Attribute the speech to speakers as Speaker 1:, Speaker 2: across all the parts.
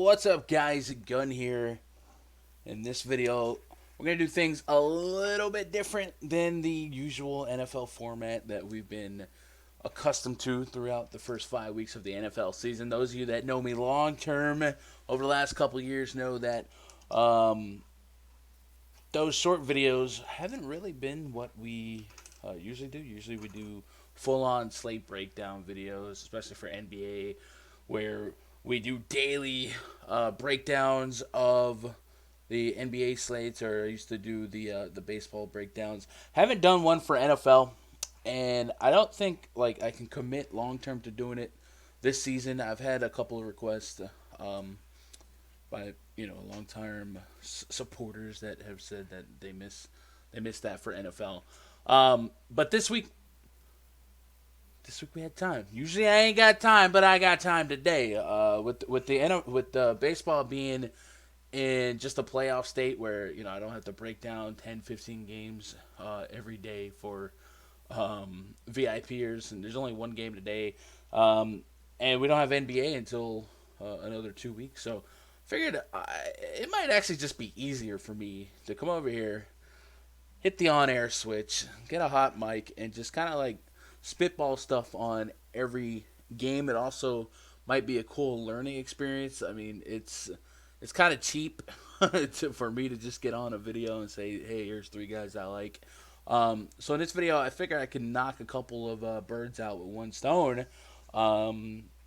Speaker 1: What's up, guys? Gun here. In this video, we're going to do things a little bit different than the usual NFL format that we've been accustomed to throughout the first 5 weeks of the NFL season. Those of you that know me long term over the last couple of years know that um, those short videos haven't really been what we usually do. Usually, we do full on slate breakdown videos, especially for NBA, where we do daily breakdowns of the NBA slates, or I used to do the baseball breakdowns. Haven't done one for NFL, and I don't think like I can commit long term to doing it this season. I've had a couple of requests by long term supporters that have said that they miss that for NFL. But this week we had time. Usually I ain't got time, but I got time today. With the baseball being in just a playoff state where I don't have to break down 10, 15 games every day for VIPers, and there's only one game today, and we don't have NBA until another 2 weeks. So figured it might actually just be easier for me to come over here, hit the on-air switch, get a hot mic, and just kind of like spitball stuff on every game. It also might be a cool learning experience. I mean, it's kind of cheap for me to just get on a video and say, "Hey, here's three guys I like." So in this video, I figure I can knock a couple of birds out with one stone,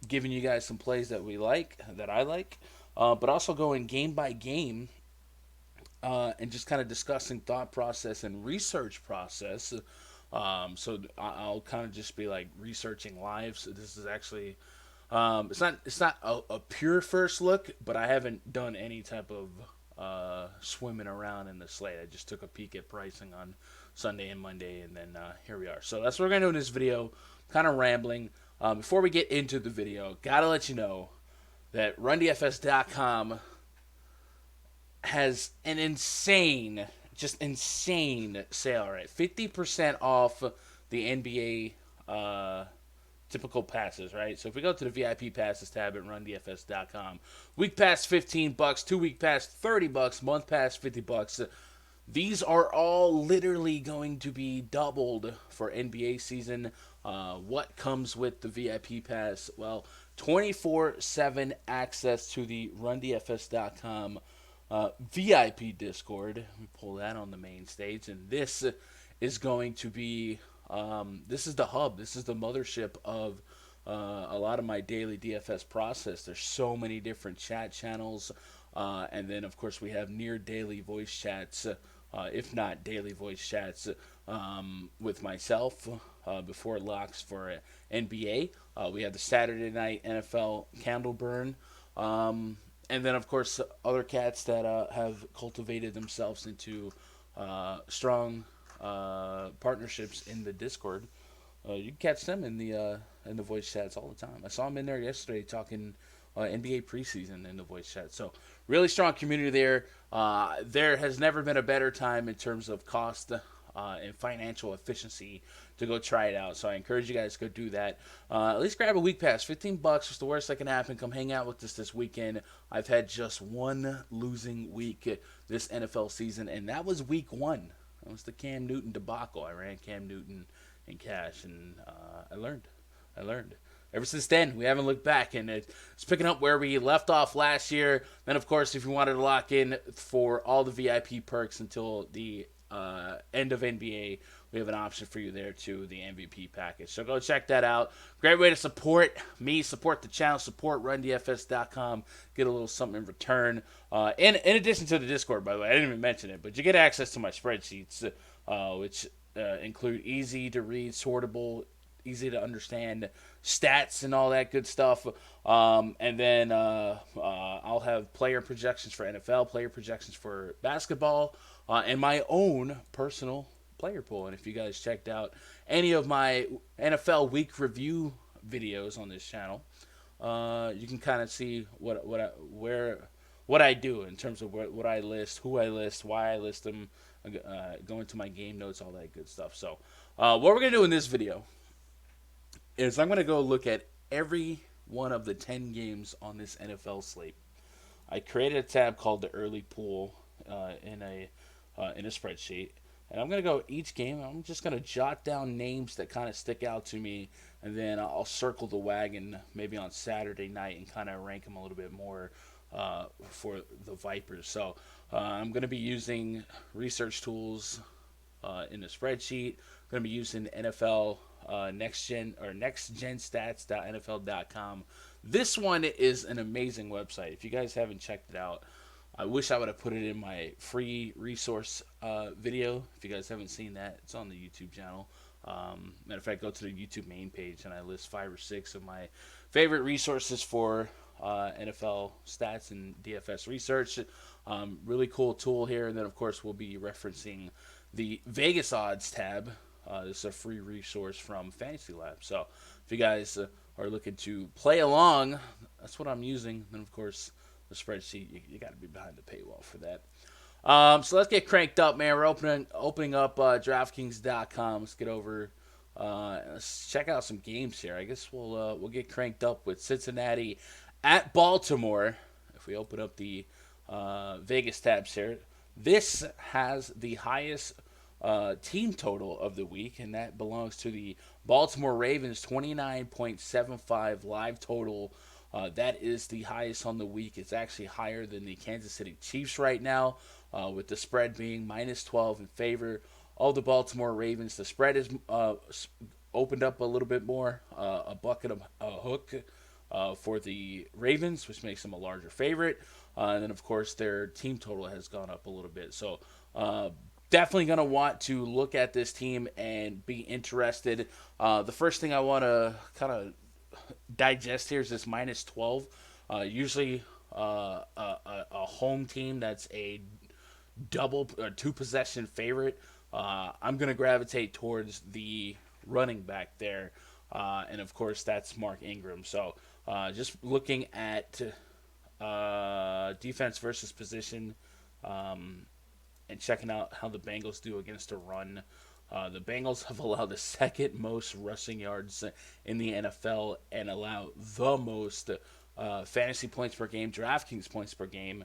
Speaker 1: giving you guys some plays that I like, but also going game by game and just kind of discussing thought process and research process. So I'll kind of just be like researching live. So this is actually it's not a pure first look, but I haven't done any type of swimming around in the slate. I just took a peek at pricing on Sunday and Monday, and then here we are. So that's what we're gonna do in this video. Kind of rambling. Before we get into the video, gotta let you know that RunDFS.com has an insane, just insane sale, right? 50% off the NBA typical passes, right? So if we go to the VIP passes tab at RunDFS.com, week pass $15, 2 week pass $30, month pass $50. These are all literally going to be doubled for NBA season. What comes with the VIP pass? Well, 24/7 access to the RunDFS.com VIP Discord. We pull that on the main stage, and this is going to be this is the hub. This is the mothership of a lot of my daily DFS process. There's so many different chat channels, and then of course we have near daily voice chats, if not daily voice chats, with myself before locks for NBA. We have the Saturday night NFL candle burn. And then, of course, other cats that have cultivated themselves into strong partnerships in the Discord. You can catch them in the voice chats all the time. I saw them in there yesterday talking NBA preseason in the voice chat. So really strong community there. There has never been a better time in terms of cost and financial efficiency to go try it out. So I encourage you guys to go do that. At least grab a week pass, $15. What's the worst that can happen? Come hang out with us this weekend. I've had just one losing week this NFL season, and that was week one. That was the Cam Newton debacle. I ran Cam Newton in cash, and I learned. Ever since then, we haven't looked back, and it's picking up where we left off last year. Then, of course, if you wanted to lock in for all the VIP perks until the end of NBA, we have an option for you there too, the MVP package. So go check that out. Great way to support me, support the channel, support RunDFS.com. Get a little something in return. In addition to the Discord, by the way, I didn't even mention it, but you get access to my spreadsheets, which include easy to read, sortable, easy to understand stats and all that good stuff. And then I'll have player projections for NFL, player projections for basketball, and my own personal player pool. And if you guys checked out any of my NFL week review videos on this channel, you can kind of see what I do in terms of what I list, who I list, why I list them, go into my game notes, all that good stuff. So what we're going to do in this video is I'm going to go look at every one of the 10 games on this NFL slate. I created a tab called the early pool in a spreadsheet, and I'm gonna go each game. I'm just gonna jot down names that kind of stick out to me, and then I'll circle the wagon maybe on Saturday night and kind of rank them a little bit more for the Vipers. So I'm gonna be using research tools in the spreadsheet. I'm going to be using NFL next gen or nextgenstats.nfl.com. This one is an amazing website. If you guys haven't checked it out, I wish I would have put it in my free resource video. If you guys haven't seen that, it's on the YouTube channel. Matter of fact, go to the YouTube main page and I list 5 or 6 of my favorite resources for NFL stats and DFS research. Really cool tool here. And then, of course, we'll be referencing the Vegas odds tab. This is a free resource from Fantasy Lab. So if you guys are looking to play along, that's what I'm using. And, of course, the spreadsheet, you got to be behind the paywall for that. So let's get cranked up, man. We're opening up DraftKings.com. Let's get over. Let's check out some games here. I guess we'll get cranked up with Cincinnati at Baltimore. If we open up the Vegas tabs here, this has the highest team total of the week, and that belongs to the Baltimore Ravens. 29.75 live total. That is the highest on the week. It's actually higher than the Kansas City Chiefs right now, with the spread being -12 in favor of the Baltimore Ravens. The spread is opened up a little bit more, a bucket of a hook for the Ravens, which makes them a larger favorite. And then, of course, their team total has gone up a little bit. So definitely going to want to look at this team and be interested. The first thing I want to kind of digest here is this -12. Usually a home team that's a double or 2 possession favorite. I'm going to gravitate towards the running back there. And, of course, that's Mark Ingram. So just looking at defense versus position and checking out how the Bengals do against a run. The Bengals have allowed the second most rushing yards in the NFL and allow the most fantasy points per game, DraftKings points per game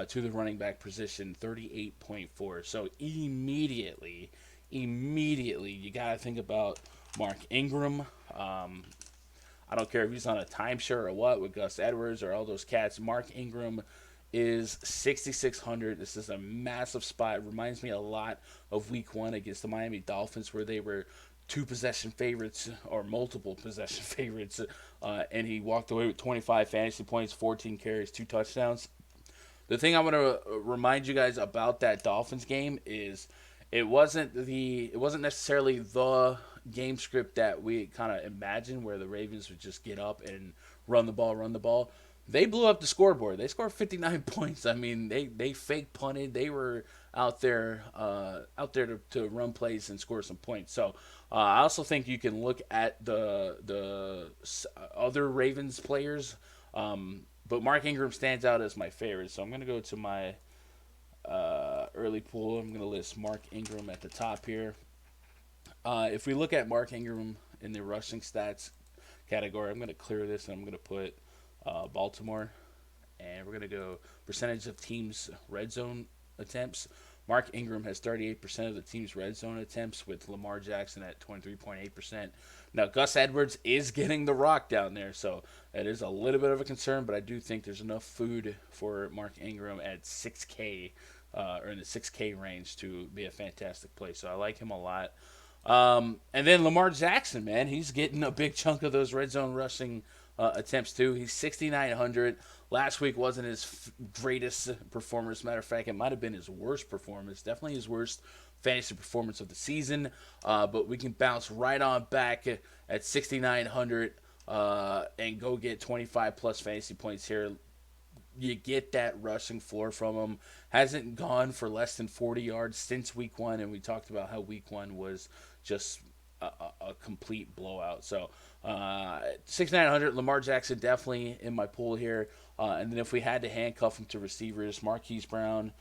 Speaker 1: to the running back position, 38.4. So immediately, you got to think about Mark Ingram. I don't care if he's on a timeshare or what with Gus Edwards or all those cats. Mark Ingram is 6,600. This is a massive spot. It reminds me a lot of Week 1 against the Miami Dolphins, where they were 2 possession favorites or multiple possession favorites, and he walked away with 25 fantasy points, 14 carries, 2 touchdowns. The thing I want to remind you guys about that Dolphins game is it wasn't necessarily the game script that we kind of imagined, where the Ravens would just get up and run the ball. They blew up the scoreboard. They scored 59 points. I mean, they fake punted. They were out there to run plays and score some points. So I also think you can look at the other Ravens players, but Mark Ingram stands out as my favorite. So I'm going to go to my early pool. I'm going to list Mark Ingram at the top here. If we look at Mark Ingram in the rushing stats category, I'm going to clear this and I'm going to put Baltimore, and we're going to go percentage of teams' red zone attempts. Mark Ingram has 38% of the team's red zone attempts, with Lamar Jackson at 23.8%. Now, Gus Edwards is getting the rock down there, so it is a little bit of a concern, but I do think there's enough food for Mark Ingram at 6K, or in the 6K range, to be a fantastic play. So I like him a lot. And then Lamar Jackson, man, he's getting a big chunk of those red zone rushing attempts too. He's 6,900. Last week wasn't his greatest performance. Matter of fact, it might have been his worst performance. Definitely his worst fantasy performance of the season. But we can bounce right on back at 6,900 and go get 25 plus fantasy points here. You get that rushing floor from him. Hasn't gone for less than 40 yards since week 1, and we talked about how week 1 was just a complete blowout. So 6,900, Lamar Jackson definitely in my pool here. And then if we had to handcuff him to receivers, Marquise Brown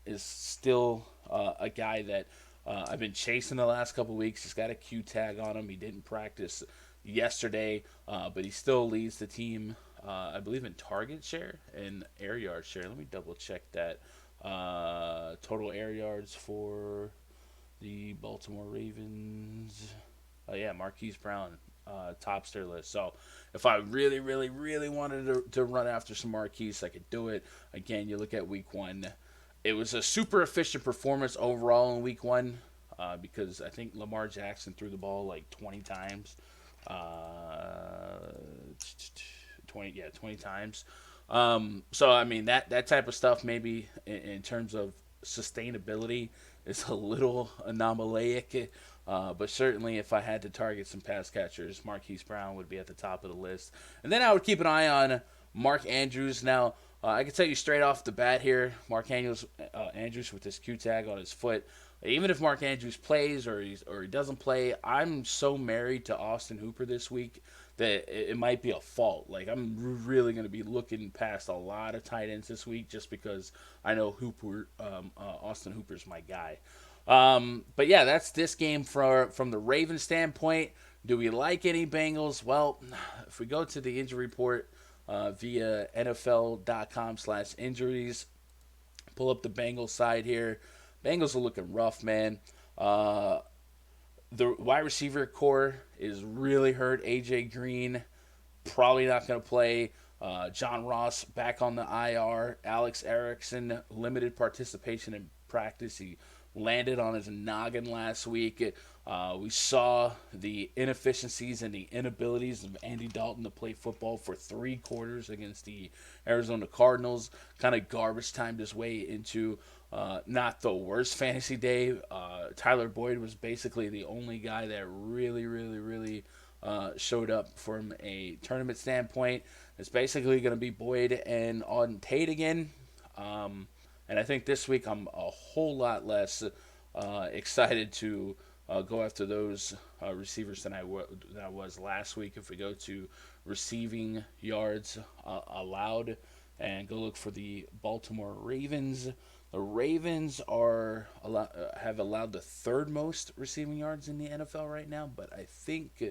Speaker 1: is still a guy that I've been chasing the last couple weeks. He's got a Q tag on him. He didn't practice yesterday, but he still leads the team I believe, in target share and air yard share. Let me double check that. Total air yards for the Baltimore Ravens. Oh yeah, Marquise Brown tops their list. So if I really, really, really wanted to run after some Marquise, I could do it. Again, you look at Week 1. It was a super efficient performance overall in Week 1 because I think Lamar Jackson threw the ball like 20 times. Uh, 20 times. So I mean that type of stuff maybe in terms of sustainability is a little anomalaic. But certainly, if I had to target some pass catchers, Marquise Brown would be at the top of the list. And then I would keep an eye on Mark Andrews. Now, I can tell you straight off the bat here, Andrews with this Q tag on his foot. Even if Mark Andrews plays or he doesn't play, I'm so married to Austin Hooper this week that it might be a fault. Like I'm really going to be looking past a lot of tight ends this week just because I know Austin Hooper's my guy. But yeah, that's this game from the Ravens standpoint. Do we like any Bengals? Well, if we go to the injury report via NFL.com/injuries, pull up the Bengals side here. Bengals are looking rough, man. The wide receiver core is really hurt. AJ Green probably not going to play. John Ross back on the IR. Alex Erickson limited participation in practice. He landed on his noggin last week. We saw the inefficiencies and the inabilities of Andy Dalton to play football for 3 quarters against the Arizona Cardinals. Kind of garbage timed his way into not the worst fantasy day. Tyler Boyd was basically the only guy that really, really, really showed up from a tournament standpoint. It's basically going to be Boyd and Auden Tate again. And I think this week I'm a whole lot less excited to go after those receivers than I was last week. If we go to receiving yards allowed and go look for the Baltimore Ravens, the Ravens have allowed the third most receiving yards in the NFL right now, but I think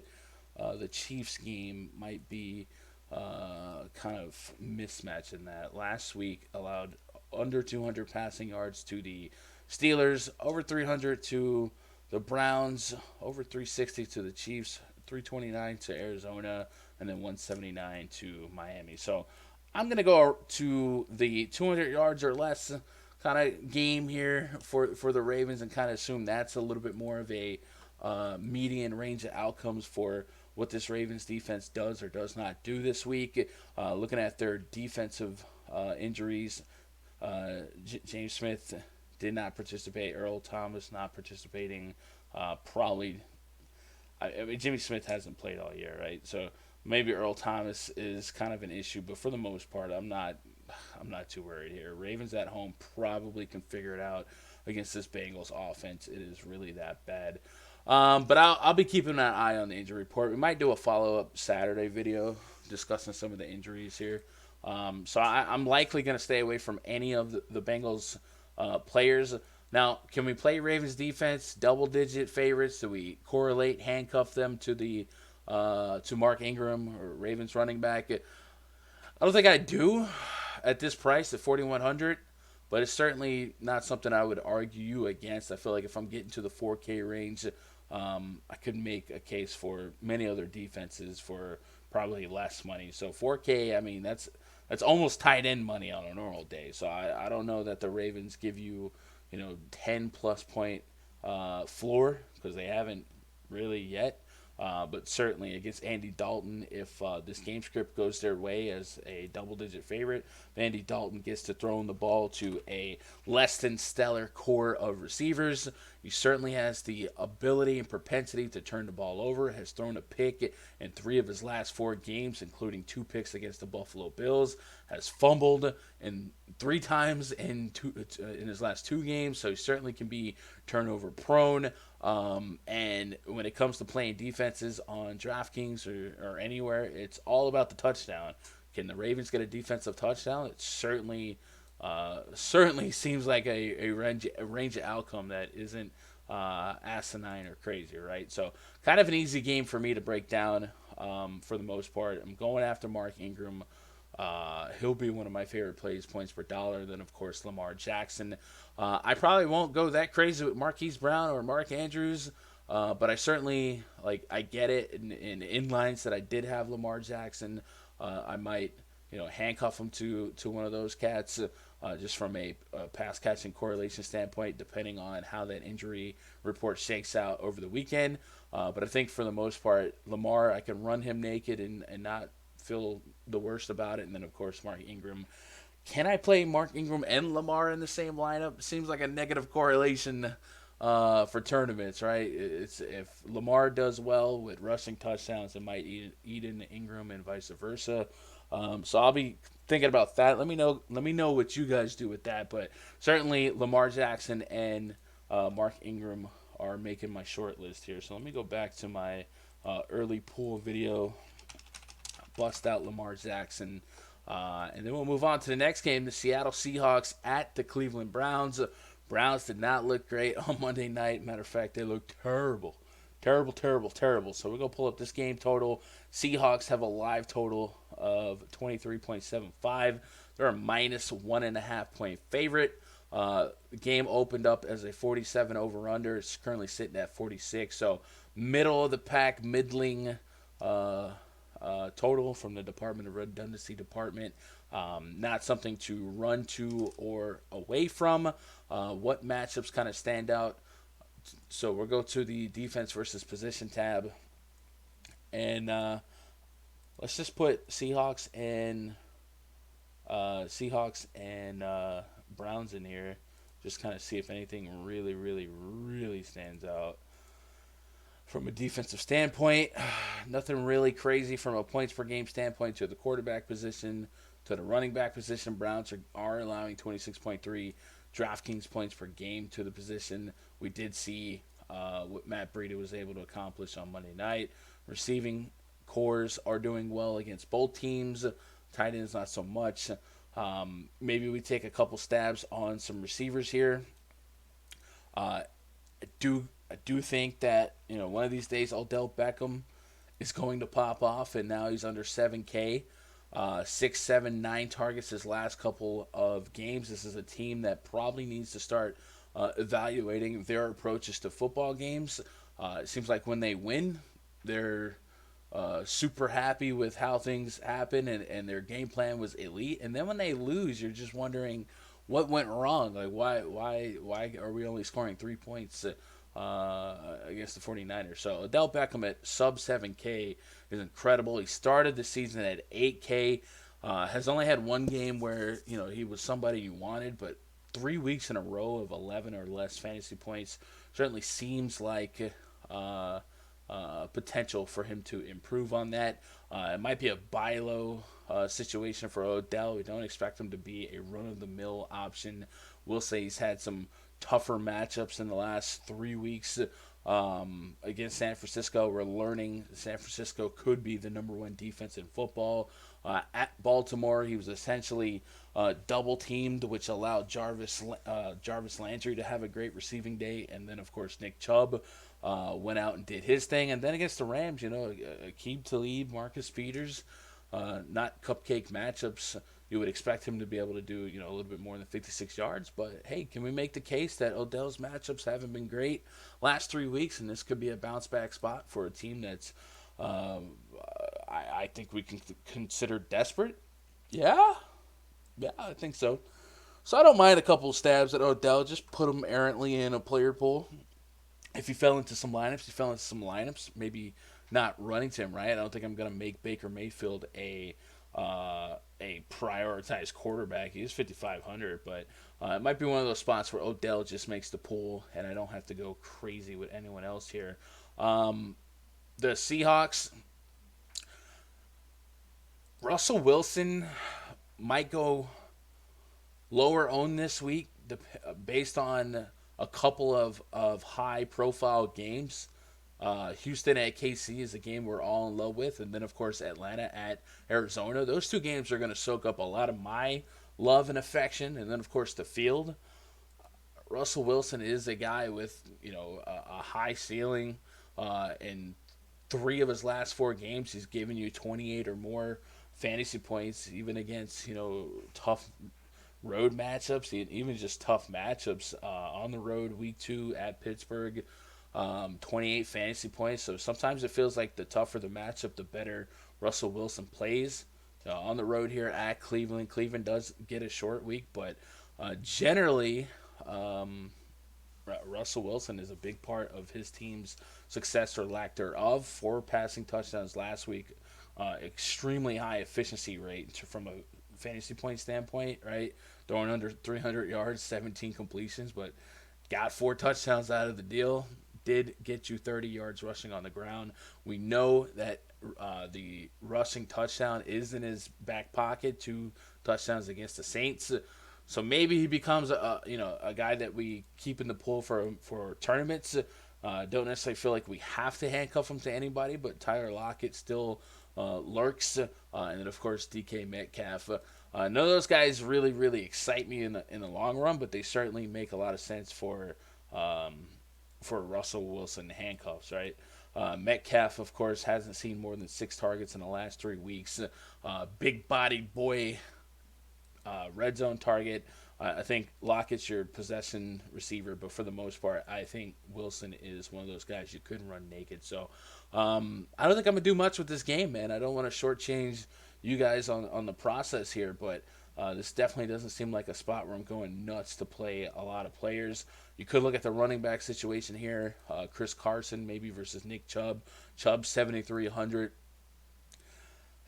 Speaker 1: the Chiefs game might be kind of mismatch in that. Last week allowed under 200 passing yards to the Steelers, over 300 to the Browns, over 360 to the Chiefs, 329 to Arizona, and then 179 to Miami. So I'm going to go to the 200 yards or less kind of game here for the Ravens and kind of assume that's a little bit more of a median range of outcomes for what this Ravens defense does or does not do this week. Looking at their defensive injuries, James Smith did not participate. Earl Thomas not participating. Probably, I mean, Jimmy Smith hasn't played all year, right? So maybe Earl Thomas is kind of an issue, but for the most part, I'm not too worried here. Ravens at home probably can figure it out against this Bengals offense. It is really that bad. But I'll be keeping an eye on the injury report. We might do a follow-up Saturday video discussing some of the injuries here. So I'm likely going to stay away from any of the Bengals players. Now, can we play Ravens defense double-digit favorites? Do we handcuff them to Mark Ingram or Ravens running back? I don't think I do at this price at 4,100, but it's certainly not something I would argue against. I feel like if I'm getting to the 4K range, I could make a case for many other defenses for probably less money. So 4K, I mean, that's almost tight end money on a normal day. So I don't know that the Ravens give you 10 plus point floor because they haven't really yet. But certainly against Andy Dalton, if this game script goes their way as a double-digit favorite, if Andy Dalton gets to throwing the ball to a less than stellar core of receivers, he certainly has the ability and propensity to turn the ball over. Has thrown a pick in 3 of his last 4 games, including 2 picks against the Buffalo Bills. Has fumbled in 3 times in his last 2 games, so he certainly can be turnover prone. And when it comes to playing defenses on DraftKings or anywhere, it's all about the touchdown. Can the Ravens get a defensive touchdown? It certainly seems like a range of outcome that isn't asinine or crazy, right? So kind of an easy game for me to break down for the most part. I'm going after Mark Ingram He'll be one of my favorite plays, points per dollar. Then, of course, Lamar Jackson. I probably won't go that crazy with Marquise Brown or Mark Andrews, but I certainly I get it in lines that I did have Lamar Jackson. I might handcuff him to one of those cats. Just from a pass catching correlation standpoint, depending on how that injury report shakes out over the weekend. But I think for the most part, Lamar, I can run him naked and not feel the worst about it. And then, of course, Mark Ingram. Can I play Mark Ingram and Lamar in the same lineup? Seems like a negative correlation for tournaments, right? It's if Lamar does well with rushing touchdowns, it might eat into Ingram and vice versa. So I'll be thinking about that. Let me know. Let me know what you guys do with that. But certainly Lamar Jackson and Mark Ingram are making my short list here. So let me go back to my early pool video. Bust out Lamar Jackson. And then we'll move on to the next game, the Seattle Seahawks at the Cleveland Browns. Browns did not look great on Monday night. Matter of fact, they looked terrible. Terrible, terrible, terrible. So we're going to pull up this game total. Seahawks have a live total of 23.75. They're a minus 1.5 point favorite. The game opened up as a 47 over under. It's currently sitting at 46. So middle of the pack, middling total from the Department of Redundancy Department. Not something to run to or away from. What matchups kind of stand out? So we'll go to the defense versus position tab, and let's just put Seahawks and Browns in here. Just kind of see if anything really, really, really stands out. From a defensive standpoint, nothing really crazy from a points per game standpoint to the quarterback position, to the running back position. Browns are allowing 26.3 DraftKings points per game to the position. We did see what Matt Breida was able to accomplish on Monday night. Receiving cores are doing well against both teams. Tight ends not so much. Maybe we take a couple stabs on some receivers here. I do think that one of these days Odell Beckham is going to pop off, and now he's under 7K, 6, 7, 9 targets his last couple of games. This is a team that probably needs to start evaluating their approaches to football games. It seems like when they win, they're super happy with how things happen, and their game plan was elite. And then when they lose, you're just wondering what went wrong. Like why are we only scoring 3 points against the 49ers? So Odell Beckham at sub 7K is incredible. He started the season at 8K. Has only had one game where he was somebody you wanted, but 3 weeks in a row of 11 or less fantasy points certainly seems like potential for him to improve on that. It might be a buy low situation for Odell. We don't expect him to be a run-of-the-mill option. We'll say he's had some tougher matchups in the last 3 weeks against San Francisco. We're learning San Francisco could be the number one defense in football. At Baltimore, he was essentially double teamed, which allowed Jarvis Landry to have a great receiving day. And then, of course, Nick Chubb went out and did his thing. And then against the Rams, Aqib Talib, Marcus Peters, not cupcake matchups. You would expect him to be able to do, a little bit more than 56 yards. But, hey, can we make the case that Odell's matchups haven't been great last 3 weeks, and this could be a bounce-back spot for a team that's, I think we can consider desperate? Yeah, I think so. So I don't mind a couple of stabs at Odell. Just put him errantly in a player pool. If he fell into some lineups, maybe not running to him, right? I don't think I'm going to make Baker Mayfield a prioritized quarterback. He's 5,500, but it might be one of those spots where Odell just makes the pool, and I don't have to go crazy with anyone else here. The Seahawks, Russell Wilson might go lower owned this week based on a couple of high-profile games. Houston at KC is a game we're all in love with. And then, of course, Atlanta at Arizona. Those two games are going to soak up a lot of my love and affection. And then, of course, the field. Russell Wilson is a guy with, a high ceiling. In 3 of his last 4 games, he's given you 28 or more fantasy points, even against tough road matchups, even just tough matchups on the road. Week 2 at Pittsburgh, 28 fantasy points. So sometimes it feels like the tougher the matchup, the better Russell Wilson plays. On the road here at Cleveland, Cleveland does get a short week, but generally, um, Russell Wilson is a big part of his team's success or lack thereof. 4 passing touchdowns last week, extremely high efficiency rate from a fantasy point standpoint, right? Throwing under 300 yards, 17 completions, but got 4 touchdowns out of the deal. Did get you 30 yards rushing on the ground. We know that the rushing touchdown is in his back pocket. 2 touchdowns against the Saints. So maybe he becomes a guy that we keep in the pool for tournaments. Don't necessarily feel like we have to handcuff him to anybody, but Tyler Lockett still lurks, and then of course DK Metcalf. None of those guys really excite me in the long run, but they certainly make a lot of sense for Russell Wilson handcuffs, right? Metcalf, of course, hasn't seen more than 6 targets in the last 3 weeks. Big bodied boy, red zone target. I think Lockett's your possession receiver, but for the most part, I think Wilson is one of those guys you couldn't run naked. So I don't think I'm going to do much with this game, man. I don't want to shortchange you guys on the process here, but this definitely doesn't seem like a spot where I'm going nuts to play a lot of players. You could look at the running back situation here. Chris Carson maybe versus Nick Chubb. Chubb 7,300.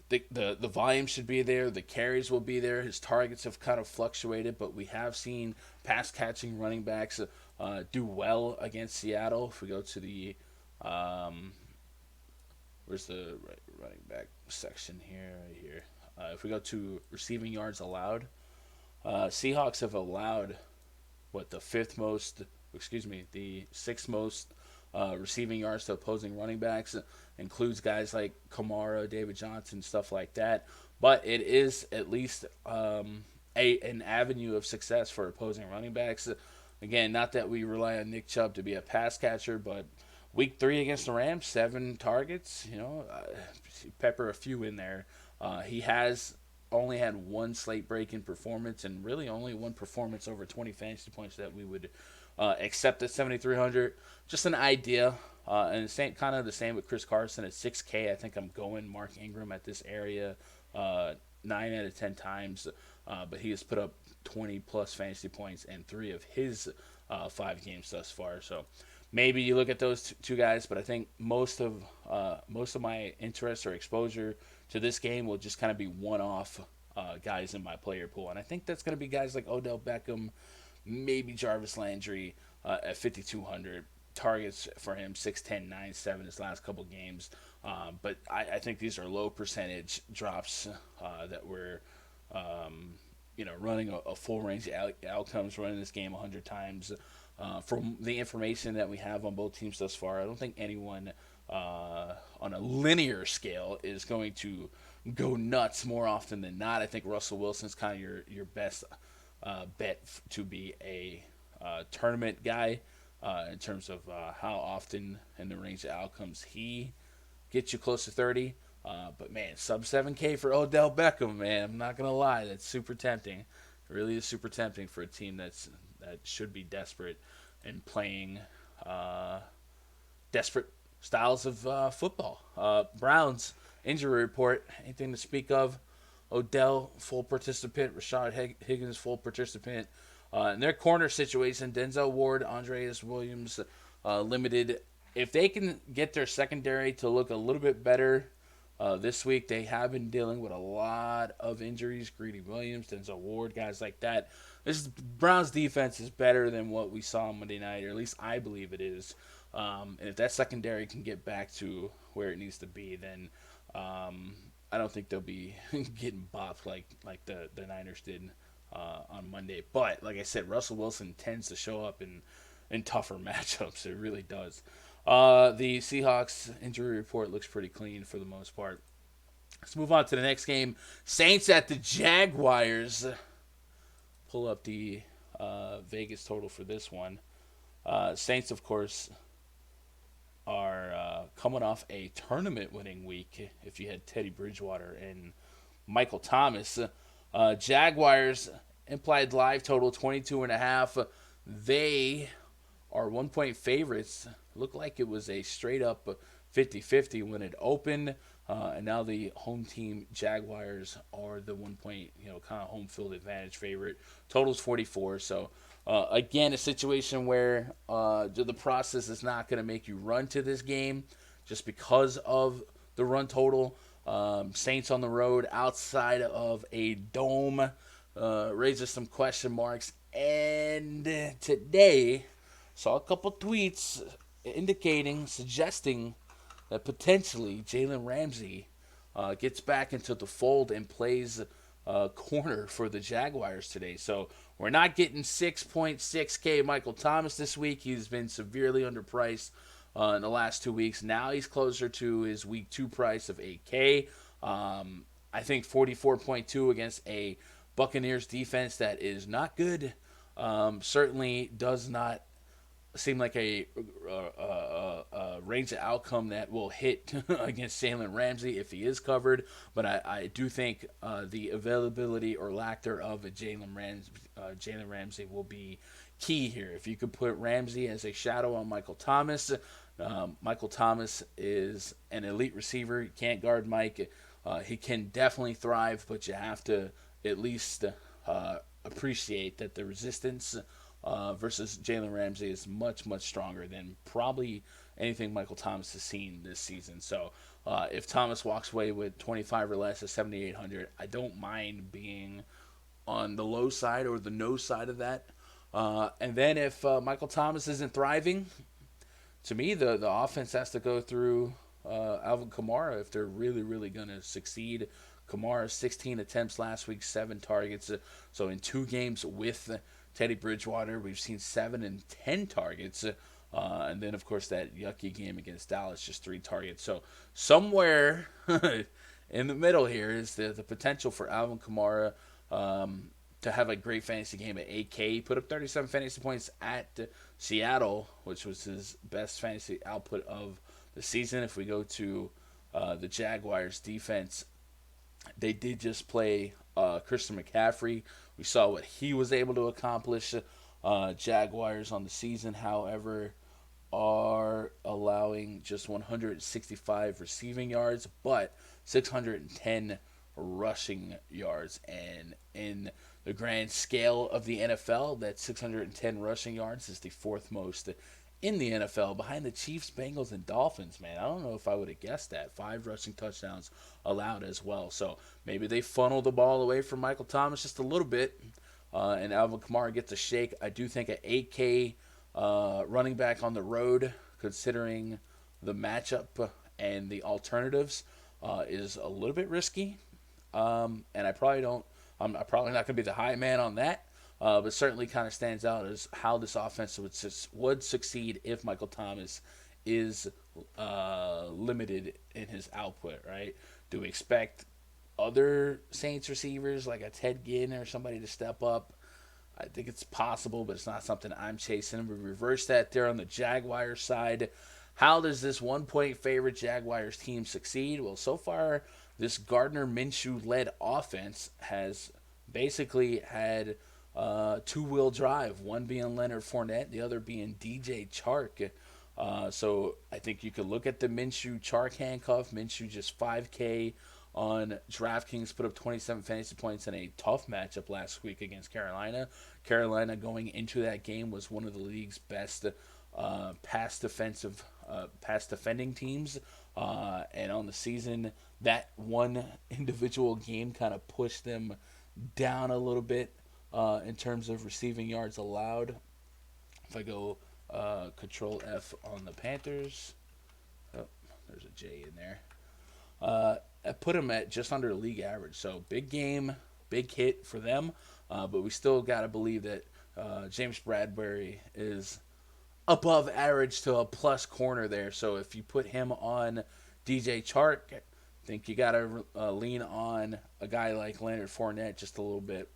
Speaker 1: The volume should be there. The carries will be there. His targets have kind of fluctuated, but we have seen pass catching running backs do well against Seattle. If we go to the where's the running back section here? Right here. If we go to receiving yards allowed, Seahawks have allowed the sixth most receiving yards to opposing running backs. Includes guys like Kamara, David Johnson, stuff like that. But it is at least an avenue of success for opposing running backs. Again, not that we rely on Nick Chubb to be a pass catcher, but week 3 against the Rams, 7 targets. Pepper a few in there. He has only had 1 slate breaking performance, and really only 1 performance over 20 fantasy points that we would accept at 7,300. Just an idea. And kind of the same with Chris Carson at 6K. I think I'm going Mark Ingram at this area 9 out of 10 times. But he has put up 20 plus fantasy points in 3 of his 5 games thus far. So maybe you look at those 2 guys, but I think most of my interest or exposure to this game will just kind of be one-off guys in my player pool, and I think that's going to be guys like Odell Beckham, maybe Jarvis Landry at 5,200. Targets for him 6'10", 9'7" his last couple games, but I think these are low percentage drops that we're running a full range of outcomes, running this game 100 times. From the information that we have on both teams thus far, I don't think anyone on a linear scale is going to go nuts more often than not. I think Russell Wilson's kind of your best bet to be a tournament guy in terms of how often in the range of outcomes he gets you close to 30. But man, sub 7K for Odell Beckham, man. I'm not gonna lie, that's super tempting. It really is super tempting for a team that should be desperate and playing desperate styles of football. Browns injury report. Anything to speak of? Odell full participant. Rashad Higgins full participant. In their corner situation, Denzel Ward, Andreas Williams, limited. If they can get their secondary to look a little bit better this week, they have been dealing with a lot of injuries. Greedy Williams, Denzel Ward, guys like that. This Browns defense is better than what we saw on Monday night, or at least I believe it is. And if that secondary can get back to where it needs to be, then I don't think they'll be getting bopped like the Niners did on Monday. But like I said, Russell Wilson tends to show up in tougher matchups. It really does. The Seahawks injury report looks pretty clean for the most part. Let's move on to the next game. Saints at the Jaguars. Pull up the Vegas total for this one. Saints, of course, are coming off a tournament-winning week. If you had Teddy Bridgewater and Michael Thomas. Jaguars implied live total 22.5. They are 1 point favorites. Looked like it was a straight up 50-50 when it opened. And now the home team Jaguars are the 1 point, kind of home field advantage favorite. Total's 44. So again, a situation where the process is not going to make you run to this game just because of the run total. Saints on the road outside of a dome raises some question marks. And today, saw a couple tweets suggesting that potentially Jalen Ramsey gets back into the fold and plays corner for the Jaguars today. So we're not getting 6.6K Michael Thomas this week. He's been severely underpriced in the last 2 weeks. Now he's closer to his week 2 price of 8K. I think 44.2 against a Buccaneers defense that is not good. Certainly does not seem like a range of outcome that will hit against Jalen Ramsey if he is covered. But I do think the availability or lack thereof of Jalen Ramsey will be key here. If you could put Ramsey as a shadow on Michael Thomas, Michael Thomas is an elite receiver. He can't guard Mike. He can definitely thrive, but you have to at least appreciate that the resistance versus Jalen Ramsey is much, much stronger than probably anything Michael Thomas has seen this season. So if Thomas walks away with 25 or less at 7,800, I don't mind being on the low side or the no side of that. And then if Michael Thomas isn't thriving, to me, the offense has to go through Alvin Kamara if they're really, really going to succeed. Kamara, 16 attempts last week, 7 targets. So in 2 games with Teddy Bridgewater, we've seen 7 and 10 targets. And then, of course, that yucky game against Dallas, just 3 targets. So somewhere in the middle here is the potential for Alvin Kamara to have a great fantasy game at 8K. He put up 37 fantasy points at Seattle, which was his best fantasy output of the season. If we go to the Jaguars defense, they did just play Christian McCaffrey. We saw what he was able to accomplish. Jaguars on the season, however, are allowing just 165 receiving yards, but 610 rushing yards. And in the grand scale of the NFL, that 610 rushing yards is the 4th most in the NFL, behind the Chiefs, Bengals, and Dolphins. Man, I don't know if I would have guessed that. 5 rushing touchdowns allowed as well. So maybe they funnel the ball away from Michael Thomas just a little bit, and Alvin Kamara gets a shake. I do think an 8K running back on the road, considering the matchup and the alternatives, is a little bit risky. And I'm probably not going to be the high man on that. But certainly kind of stands out as how this offense would succeed if Michael Thomas is limited in his output, right? Do we expect other Saints receivers like a Ted Ginn or somebody to step up? I think it's possible, but it's not something I'm chasing. We reverse that there on the Jaguars side. How does this 1-point favorite Jaguars team succeed? Well, so far, this Gardner Minshew-led offense has basically had two-wheel drive, one being Leonard Fournette, the other being DJ Chark. So I think you could look at the Minshew-Chark handcuff. Minshew just 5K on DraftKings, put up 27 fantasy points in a tough matchup last week against Carolina. Carolina going into that game was one of the league's best pass defending teams. And on the season, that one individual game kind of pushed them down a little bit in terms of receiving yards allowed. If I go Control F on the Panthers, oh, there's a J in there. I put them at just under league average. So big game, big hit for them. But we still got to believe that James Bradbury is above average to a plus corner there. So if you put him on DJ Chark, I think you got to lean on a guy like Leonard Fournette just a little bit.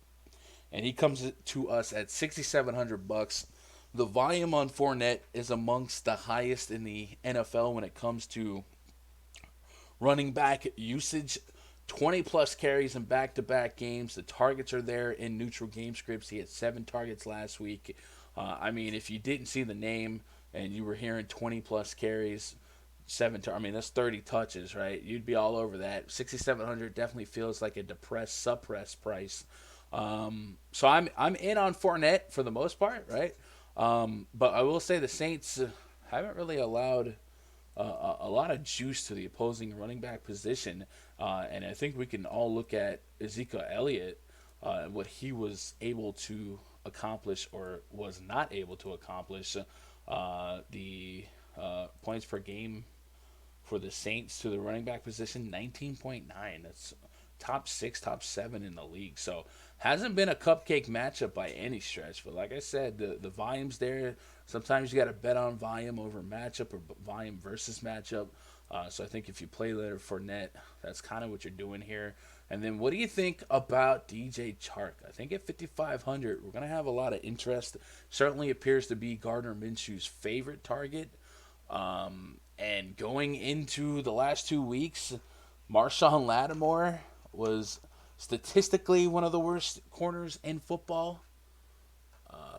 Speaker 1: And he comes to us at $6,700. The volume on Fournette is amongst the highest in the NFL when it comes to running back usage. 20 plus carries in back to back games. The targets are there in neutral game scripts. He had 7 targets last week. I mean, if you didn't see the name and you were hearing 20 plus carries, I mean, that's 30 touches, right? You'd be all over that. 6,700 definitely feels like a depressed, suppressed price. So I'm in on Fournette for the most part, right? But I will say the Saints haven't really allowed a lot of juice to the opposing running back position. And I think we can all look at Ezekiel Elliott, what he was able to accomplish or was not able to accomplish. The points per game for the Saints to the running back position, 19.9. That's top 6, top 7 in the league. So hasn't been a cupcake matchup by any stretch. But like I said, the volume's there. Sometimes you got to bet on volume over matchup or volume versus matchup. So I think if you play Leonard Fournette, that's kind of what you're doing here. And then what do you think about DJ Chark? I think at 5,500, we're going to have a lot of interest. Certainly appears to be Gardner Minshew's favorite target. And going into the last 2 weeks, Marshawn Lattimore was statistically one of the worst corners in football.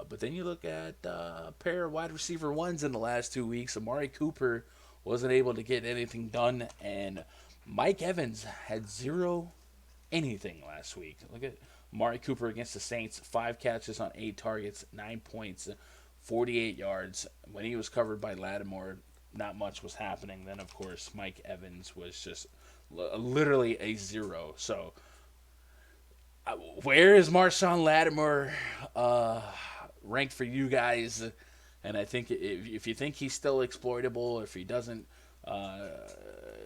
Speaker 1: But then you look at a pair of wide receiver ones in the last 2 weeks. Amari Cooper wasn't able to get anything done, and Mike Evans had zero anything last week. Look at Amari Cooper against the Saints, 5 catches on 8 targets, 9 points, 48 yards. When he was covered by Lattimore, not much was happening. Then, of course, Mike Evans was just literally a zero. So, where is Marshawn Lattimore ranked for you guys? And I think if you think he's still exploitable, if he doesn't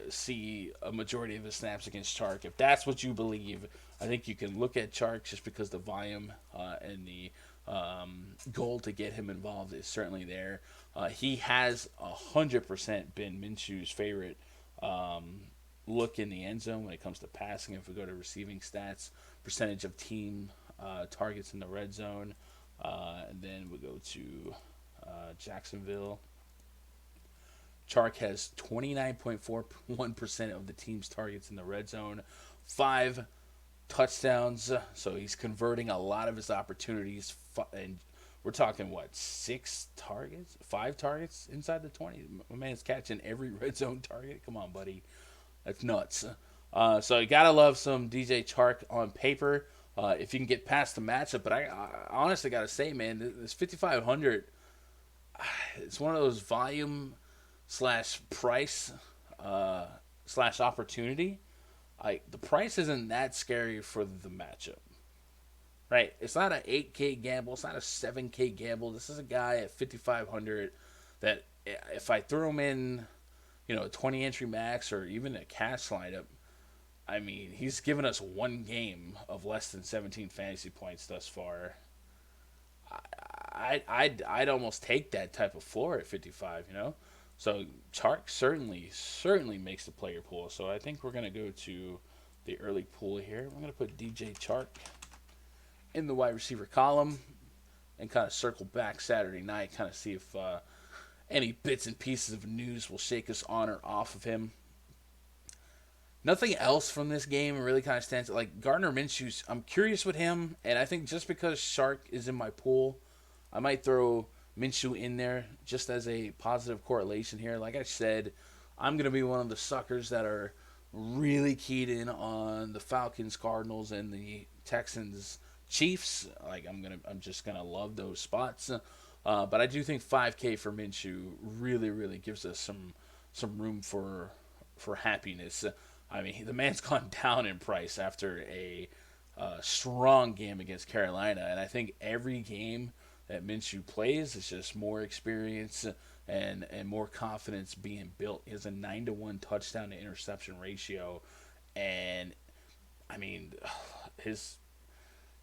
Speaker 1: see a majority of his snaps against Chark, if that's what you believe, I think you can look at Chark just because the volume and the goal to get him involved is certainly there. He has 100% been Minshew's favorite look in the end zone when it comes to passing. If we go to receiving stats, percentage of team targets in the red zone, and then we go to Jacksonville. Chark has 29.41% of the team's targets in the red zone, 5 touchdowns, so he's converting a lot of his opportunities, and we're talking, 6 targets? 5 targets inside the 20? My man's catching every red zone target. Come on, buddy. That's nuts. So you got to love some DJ Chark on paper if you can get past the matchup. But I honestly got to say, man, this 5,500, it's one of those volume / price / opportunity. The price isn't that scary for the matchup. Right? It's not an 8K gamble. It's not a 7K gamble. This is a guy at 5,500 that if I throw him in, a 20 entry max or even a cash lineup, I mean, he's given us one game of less than 17 fantasy points thus far. I'd almost take that type of floor at 55, So Chark certainly makes the player pool. So I think we're going to go to the early pool here. We're going to put DJ Chark in the wide receiver column and kind of circle back Saturday night, kind of see if any bits and pieces of news will shake us on or off of him. Nothing else from this game really kind of stands out. Like Gardner Minshew, I'm curious with him, and I think just because Chark is in my pool, I might throw Minshew in there just as a positive correlation here. Like I said, I'm going to be one of the suckers that are really keyed in on the Falcons, Cardinals, and the Texans, Chiefs. I'm just gonna love those spots. But I do think 5K for Minshew really gives us some room for happiness. I mean, the man's gone down in price after a strong game against Carolina, and I think every game that Minshew plays is just more experience and more confidence being built. He has a 9-to-1 touchdown to interception ratio, and I mean,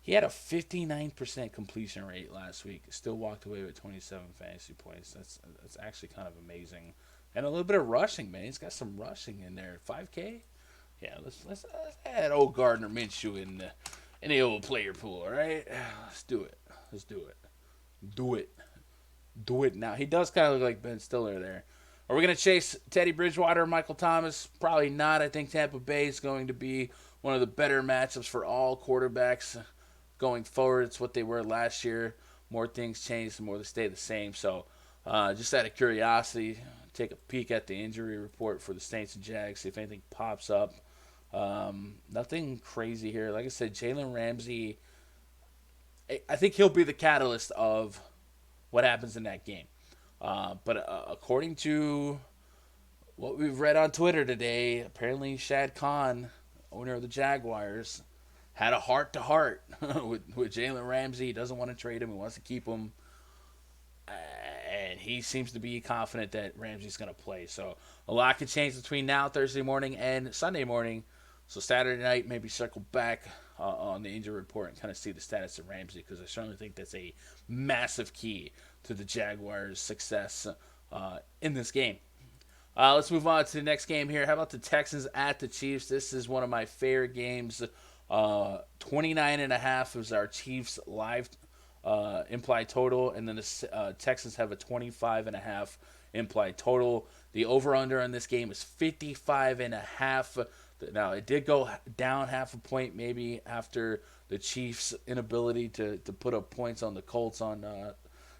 Speaker 1: he had a 59% completion rate last week. Still walked away with 27 fantasy points. That's actually kind of amazing. And a little bit of rushing, man. He's got some rushing in there. 5K? Yeah, let's add old Gardner Minshew in the old player pool, all right? Let's do it. Do it now. He does kind of look like Ben Stiller there. Are we going to chase Teddy Bridgewater or Michael Thomas? Probably not. I think Tampa Bay is going to be one of the better matchups for all quarterbacks going forward. It's what they were last year. More things change, the more they stay the same. So, just out of curiosity, take a peek at the injury report for the Saints and Jags, see if anything pops up. Nothing crazy here. Like I said, Jalen Ramsey, I think he'll be the catalyst of what happens in that game. But according to what we've read on Twitter today, apparently Shad Khan, owner of the Jaguars, had a heart to heart with Jalen Ramsey. He doesn't want to trade him. He wants to keep him. And he seems to be confident that Ramsey's going to play. So a lot could change between now, Thursday morning, and Sunday morning. So Saturday night, maybe circle back on the injury report and kind of see the status of Ramsey, because I certainly think that's a massive key to the Jaguars' success in this game. Let's move on to the next game here. How about the Texans at the Chiefs? This is one of my favorite games. 29.5 is our Chiefs live implied total, and then the Texans have a 25.5 implied total. The over-under on this game is 55.5. Now, it did go down half a point maybe after the Chiefs' inability to put up points on the Colts on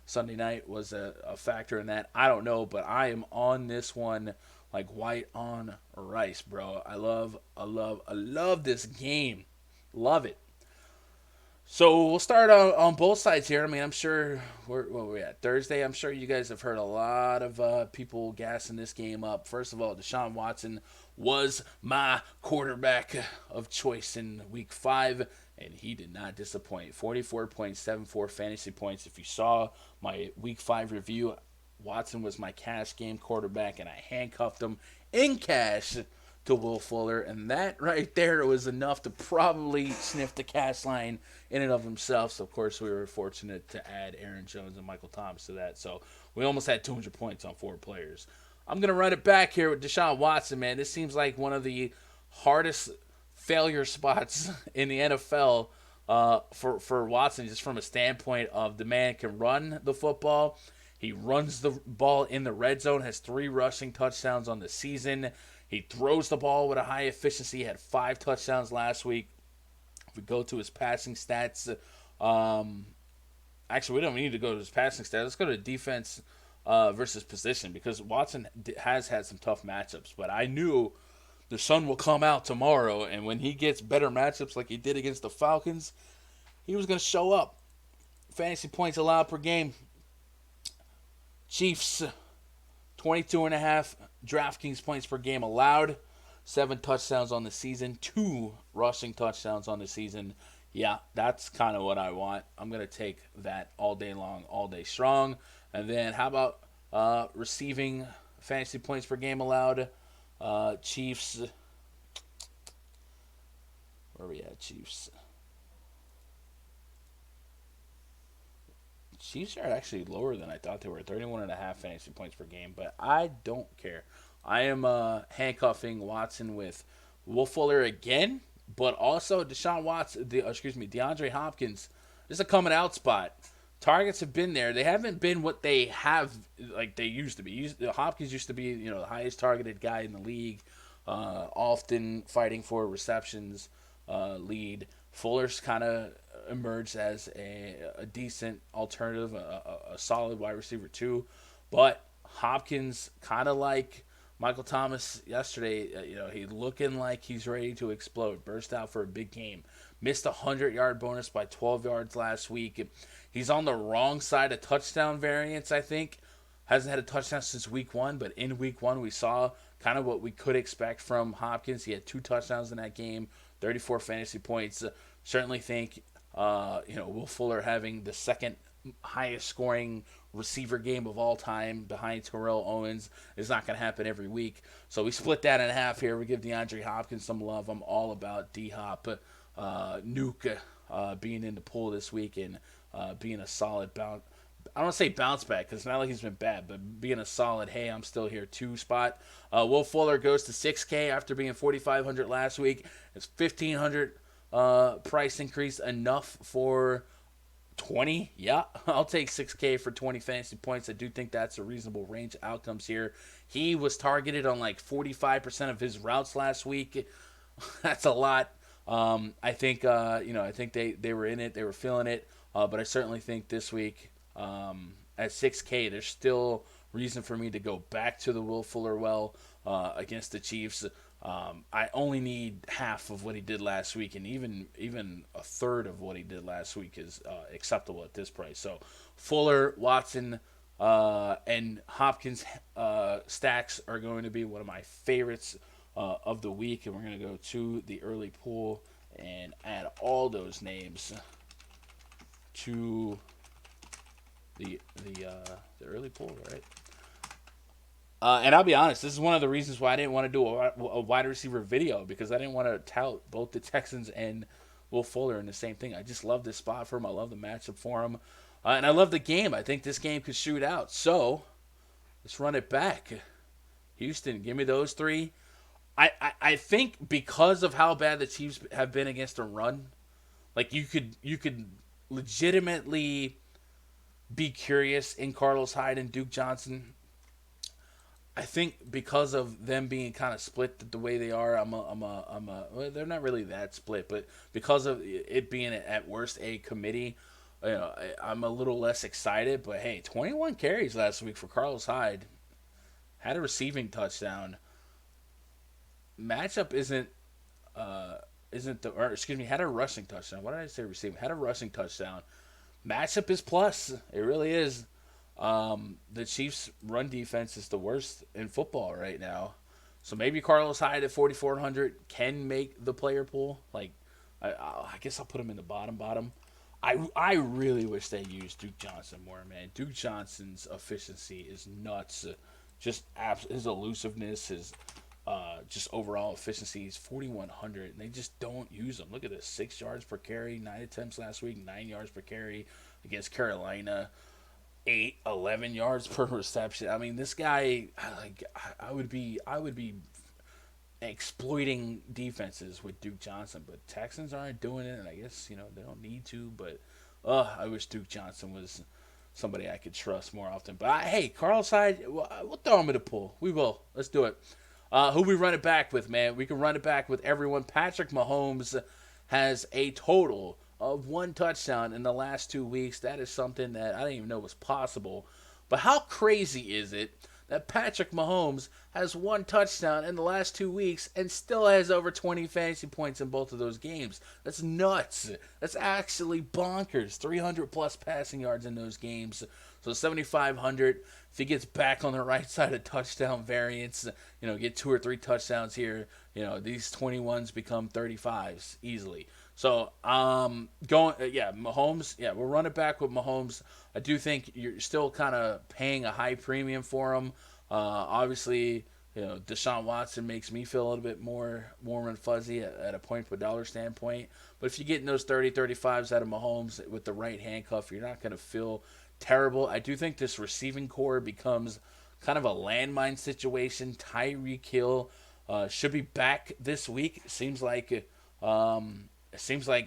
Speaker 1: Sunday night was a factor in that. I don't know, but I am on this one like white on rice, bro. I love this game. Love it. So we'll start on both sides here. I mean, I'm sure where we at? Thursday. I'm sure you guys have heard a lot of people gassing this game up. First of all, Deshaun Watson was my quarterback of choice in Week 5, and he did not disappoint. 44.74 fantasy points. If you saw my Week 5 review, Watson was my cash game quarterback, and I handcuffed him in cash to Will Fuller, and that right there was enough to probably sniff the cash line in and of himself. So, of course, we were fortunate to add Aaron Jones and Michael Thomas to that. So, we almost had 200 points on 4 players. I'm going to run it back here with Deshaun Watson, man. This seems like one of the hardest failure spots in the NFL for Watson, just from a standpoint of the man can run the football. He runs the ball in the red zone, has 3 rushing touchdowns on the season. He throws the ball with a high efficiency. He had 5 touchdowns last week. If we go to his passing stats, actually, we don't need to go to his passing stats. Let's go to defense versus position, because Watson has had some tough matchups. But I knew the sun will come out tomorrow, and when he gets better matchups like he did against the Falcons, he was going to show up. Fantasy points allowed per game. Chiefs, 22.5 DraftKings points per game allowed. 7 touchdowns on the season. 2 rushing touchdowns on the season. Yeah, that's kind of what I want. I'm going to take that all day long, all day strong. And then how about receiving fantasy points per game allowed? Chiefs. Where are we at, Chiefs? Chiefs are actually lower than I thought they were. 31.5 fantasy points per game, but I don't care. I am handcuffing Watson with Will Fuller again, but also DeAndre Hopkins. This is a coming out spot. Targets have been there. They haven't been what they have like they used to be. Hopkins used to be, the highest targeted guy in the league, often fighting for receptions lead. Fuller's kind of emerged as a decent alternative, a solid wide receiver too. But Hopkins, kind of like Michael Thomas yesterday, he's looking like he's ready to explode. Burst out for a big game. Missed a 100-yard bonus by 12 yards last week. He's on the wrong side of touchdown variance, I think. Hasn't had a touchdown since week 1, but in week 1 we saw kind of what we could expect from Hopkins. He had 2 touchdowns in that game, 34 fantasy points. Certainly think, Will Fuller having the second highest scoring receiver game of all time behind Terrell Owens is not going to happen every week. So we split that in half here. We give DeAndre Hopkins some love. I'm all about D-Hop, Nuke being in the pool this week and being a solid bounce. I don't want to say bounce back because it's not like he's been bad, but being a solid, hey, I'm still here 2 spot. Will Fuller goes to $6K after being $4,500 last week. It's $1,500 price increase enough for 20? Yeah, I'll take $6K for 20 fantasy points. I do think that's a reasonable range of outcomes here. He was targeted on like 45% of his routes last week. That's a lot. I think I think they were in it, they were feeling it. But I certainly think this week at 6K, there's still reason for me to go back to the Will Fuller well against the Chiefs. I only need half of what he did last week, and even a third of what he did last week is acceptable at this price. So Fuller, Watson, and Hopkins stacks are going to be one of my favorites of the week, and we're going to go to the early pool and add all those names to the early pool, right? And I'll be honest, this is one of the reasons why I didn't want to do a wide receiver video, because I didn't want to tout both the Texans and Will Fuller in the same thing. I just love this spot for him. I love the matchup for him. And I love the game. I think this game could shoot out. So let's run it back. Houston, give me those three. I think because of how bad the Chiefs have been against a run, like you could legitimately be curious in Carlos Hyde and Duke Johnson. I think because of them being kind of split the way they are, well, they're not really that split, but because of it being at worst a committee, I'm a little less excited. But hey, 21 carries last week for Carlos Hyde, had a receiving touchdown. Matchup isn't the, or excuse me, had a rushing touchdown. What did I say? Receiving, had a rushing touchdown. Matchup is plus. It really is. The Chiefs' run defense is the worst in football right now. So maybe Carlos Hyde at 4,400 can make the player pool. Like, I guess I'll put him in the bottom. I really wish they used Duke Johnson more, man. Duke Johnson's efficiency is nuts. His elusiveness, his just overall efficiency is 4,100, and they just don't use him. Look at this: 6 yards per carry, 9 attempts last week, 9 yards per carry against Carolina. 11 yards per reception. I mean, this guy, like, I would be exploiting defenses with Duke Johnson, but Texans aren't doing it, and I guess they don't need to. But I wish Duke Johnson was somebody I could trust more often. But hey, Carlos Hyde, we'll throw him in the pool. We will. Let's do it. Who we run it back with, man? We can run it back with everyone. Patrick Mahomes has a total of one touchdown in the last 2 weeks. That is something that I didn't even know was possible. But how crazy is it that Patrick Mahomes has one touchdown in the last 2 weeks and still has over 20 fantasy points in both of those games? That's nuts. That's actually bonkers. 300 plus passing yards in those games. So 7,500. If he gets back on the right side of touchdown variance, get 2 or 3 touchdowns here, these 21s become 35s easily. So, Mahomes, we'll run it back with Mahomes. I do think you're still kind of paying a high premium for him. Obviously, Deshaun Watson makes me feel a little bit more warm and fuzzy at a point per dollar standpoint. But if you're getting those 30, 35s out of Mahomes with the right handcuff, you're not going to feel terrible. I do think this receiving core becomes kind of a landmine situation. Tyreek Hill should be back this week. It seems like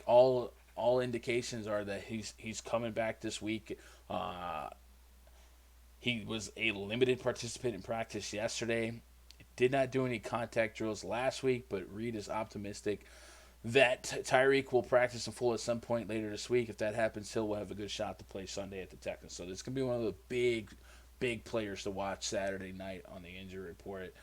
Speaker 1: all indications are that he's coming back this week. He was a limited participant in practice yesterday. Did not do any contact drills last week, but Reed is optimistic that Tyreek will practice in full at some point later this week. If that happens, Hill will have a good shot to play Sunday at the Texans. So this is going to be one of the big players to watch Saturday night on the injury report.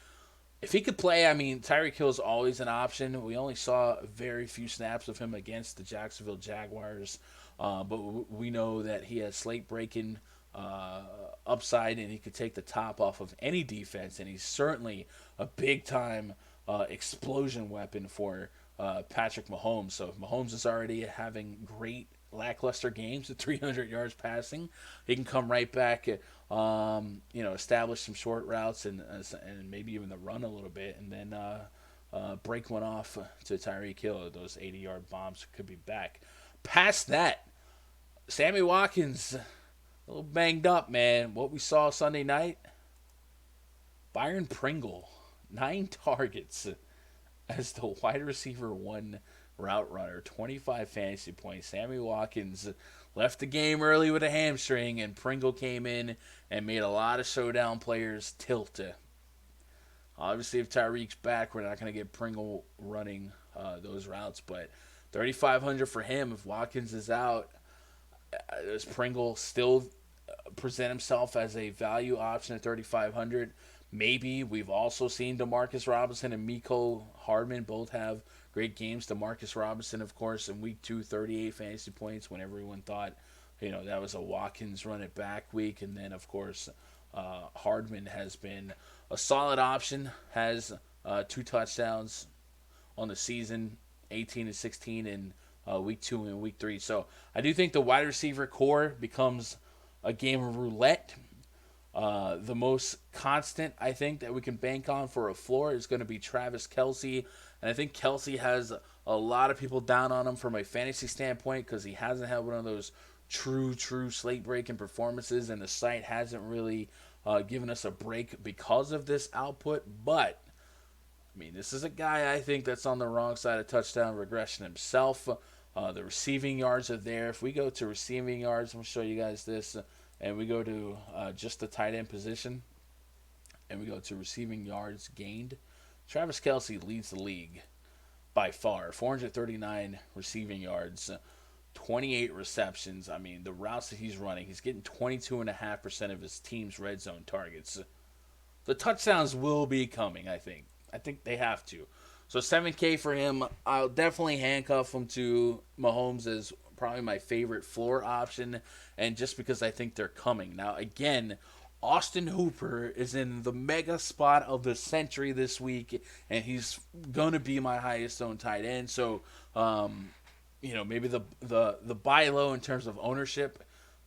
Speaker 1: If he could play, I mean, Tyreek Hill is always an option. We only saw very few snaps of him against the Jacksonville Jaguars, but we know that he has slate breaking upside, and he could take the top off of any defense, and he's certainly a big-time explosion weapon for Patrick Mahomes. So if Mahomes is already having great lackluster games at 300 yards passing, he can come right back, establish some short routes and maybe even the run a little bit, and then break one off to Tyreek Hill. Those 80-yard bombs could be back. Past that, Sammy Watkins, a little banged up, man. What we saw Sunday night, Byron Pringle, 9 targets as the wide receiver 1 route runner, 25 fantasy points. Sammy Watkins left the game early with a hamstring, and Pringle came in and made a lot of showdown players tilt. Obviously, if Tyreek's back, we're not going to get Pringle running those routes. But 3,500 for him if Watkins is out. Does Pringle still present himself as a value option at 3,500? Maybe. We've also seen Demarcus Robinson and Miko Hardman both have great games. Demarcus Robinson, of course, in week 2, 38 fantasy points when everyone thought, that was a Watkins run it back week. And then, of course, Hardman has been a solid option, has 2 touchdowns on the season, 18 and 16 in week 2 and week 3. So I do think the wide receiver core becomes a game of roulette. The most constant, I think, that we can bank on for a floor is going to be Travis Kelce. And I think Kelce has a lot of people down on him from a fantasy standpoint because he hasn't had one of those true slate-breaking performances, and the site hasn't really given us a break because of this output. But, this is a guy I think that's on the wrong side of touchdown regression himself. The receiving yards are there. If we go to receiving yards, I'm going to show you guys this. And we go to just the tight end position, and we go to receiving yards gained. Travis Kelce leads the league by far. 439 receiving yards, 28 receptions. The routes that he's running, he's getting 22.5% of his team's red zone targets. The touchdowns will be coming, I think. I think they have to. So $7K for him. I'll definitely handcuff him to Mahomes as probably my favorite floor option, and just because I think they're coming. Now, again, Austin Hooper is in the mega spot of the century this week, and he's going to be my highest owned tight end. So, maybe the buy low in terms of ownership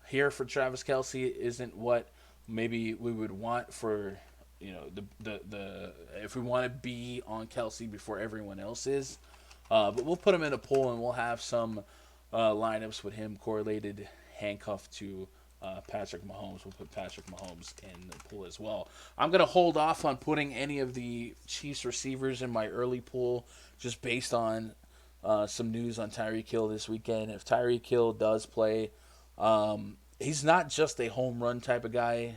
Speaker 1: here for Travis Kelce isn't what maybe we would want for, the if we want to be on Kelce before everyone else is. But we'll put him in a pool, and we'll have some lineups with him correlated, handcuffed to Patrick Mahomes. We'll put Patrick Mahomes in the pool as well. I'm going to hold off on putting any of the Chiefs receivers in my early pool just based on some news on Tyreek Hill this weekend. If Tyreek Hill does play, he's not just a home run type of guy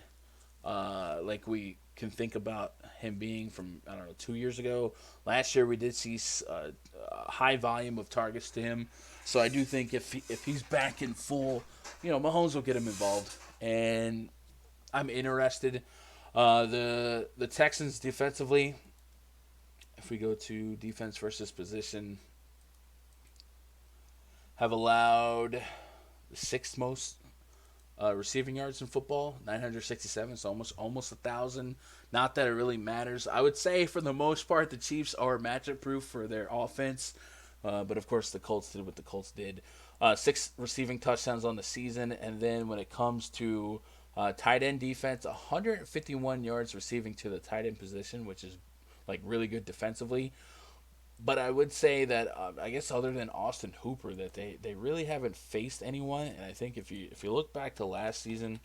Speaker 1: like we can think about him being from, 2 years ago. Last year we did see a high volume of targets to him. So I do think if he's back in full, Mahomes will get him involved. And I'm interested. The Texans defensively, if we go to defense versus position, have allowed the 6th most receiving yards in football, 967, so almost 1,000. Not that it really matters. I would say for the most part the Chiefs are matchup proof for their offense, but of course the Colts did what the Colts did. 6 receiving touchdowns on the season, and then when it comes to tight end defense, 151 yards receiving to the tight end position, which is really good defensively. But I would say that I guess other than Austin Hooper, that they really haven't faced anyone. And I think if you look back to last season,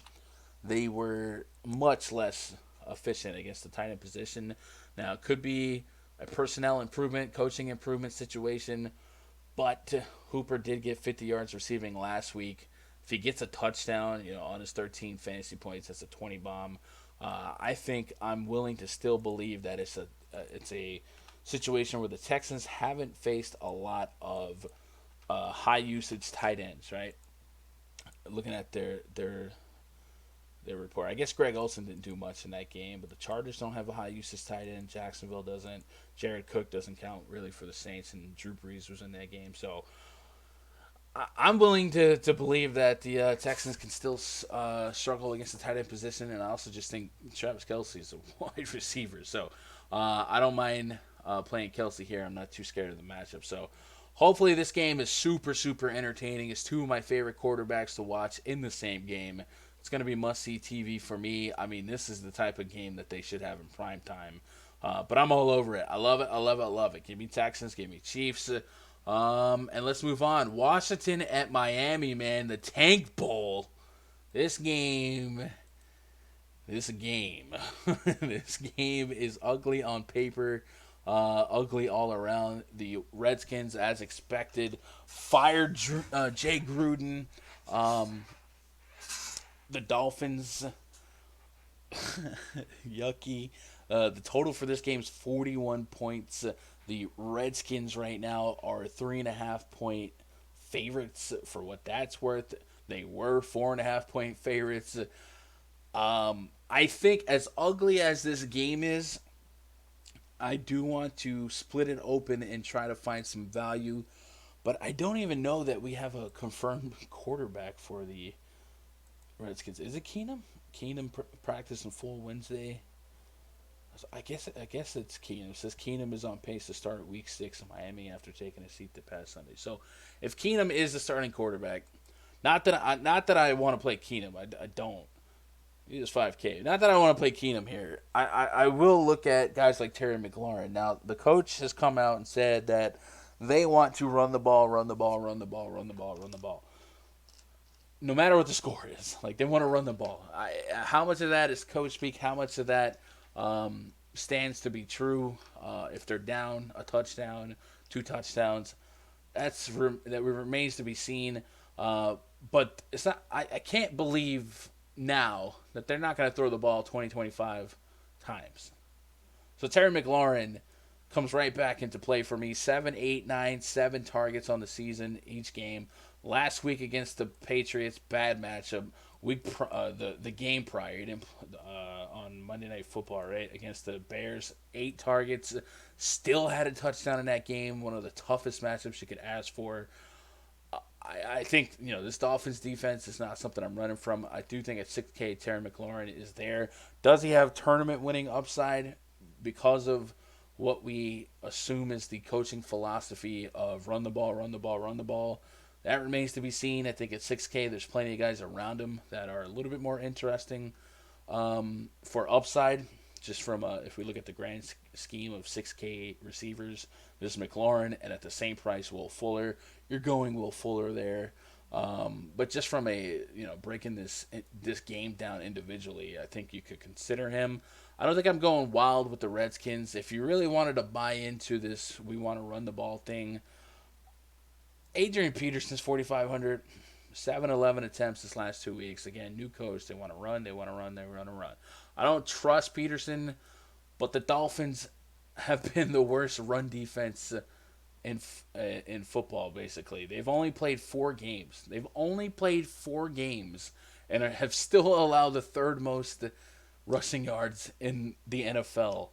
Speaker 1: they were much less efficient against the tight end position. Now it could be a personnel improvement, coaching improvement situation, but Hooper did get 50 yards receiving last week. If he gets a touchdown, on his 13 fantasy points, that's a 20 bomb. I think I'm willing to still believe that it's a situation where the Texans haven't faced a lot of high usage tight ends, right? Looking at their report, I guess Greg Olsen didn't do much in that game, but the Chargers don't have a high usage tight end. Jacksonville doesn't. Jared Cook doesn't count really for the Saints, and Drew Brees was in that game. So I'm willing to believe that the Texans can still struggle against the tight end position, and I also just think Travis Kelce is a wide receiver. So I don't mind playing Kelce here. I'm not too scared of the matchup. So hopefully this game is super entertaining. It's 2 of my favorite quarterbacks to watch in the same game. It's going to be must-see TV for me. This is the type of game that they should have in prime time. But I'm all over it. I love it. Give me Texans. Give me Chiefs. And let's move on. Washington at Miami, man. The Tank Bowl. This game This game is ugly on paper, ugly all around. The Redskins, as expected, fired Jay Gruden. The Dolphins, yucky. The total for this game is 41 points. The Redskins right now are 3.5 point favorites. For what that's worth, they were 4.5 point favorites. I think as ugly as this game is, I do want to split it open and try to find some value. But I don't even know that we have a confirmed quarterback for the Redskins. Is it Keenum? Keenum practicing full Wednesday. I guess it's Keenum. It says Keenum is on pace to start Week 6 in Miami after taking a seat the past Sunday. So if Keenum is the starting quarterback, not that I want to play Keenum. I don't. He is 5K. Not that I want to play Keenum here. I will look at guys like Terry McLaurin. Now the coach has come out and said that they want to run the ball, run the ball, run the ball, run the ball, run the ball. No matter what the score is, like they want to run the ball. How much of that is coach speak? How much of that stands to be true? If they're down a touchdown, two touchdowns, that remains to be seen. But it's not. I can't believe now that they're not going to throw the ball 20-25 times. So Terry McLaurin comes right back into play for me. 7, 8, 9, 7 targets on the season each game. Last week against the Patriots, bad matchup. The game prior, he didn't on Monday Night Football, right, against the Bears, 8 targets, still had a touchdown in that game. One of the toughest matchups you could ask for. I think this Dolphins defense is not something I'm running from. I do think at 6K Terry McLaurin is there. Does he have tournament winning upside because of what we assume is the coaching philosophy of run the ball, run the ball, run the ball? That remains to be seen. I think at 6K there's plenty of guys around him that are a little bit more interesting for upside. Just from if we look at the grand scheme of 6K receivers, there's McLaurin, and at the same price, Will Fuller. You're going Will Fuller there. But just from breaking this game down individually, I think you could consider him. I don't think I'm going wild with the Redskins. If you really wanted to buy into this, we want to run the ball thing. Adrian Peterson's 4,500, 7-11 attempts this last 2 weeks. Again, new coach. They want to run. They want to run. They want to run. I don't trust Peterson, but the Dolphins have been the worst run defense in football. Basically, they've only played 4 games. And have still allowed the third most rushing yards in the NFL,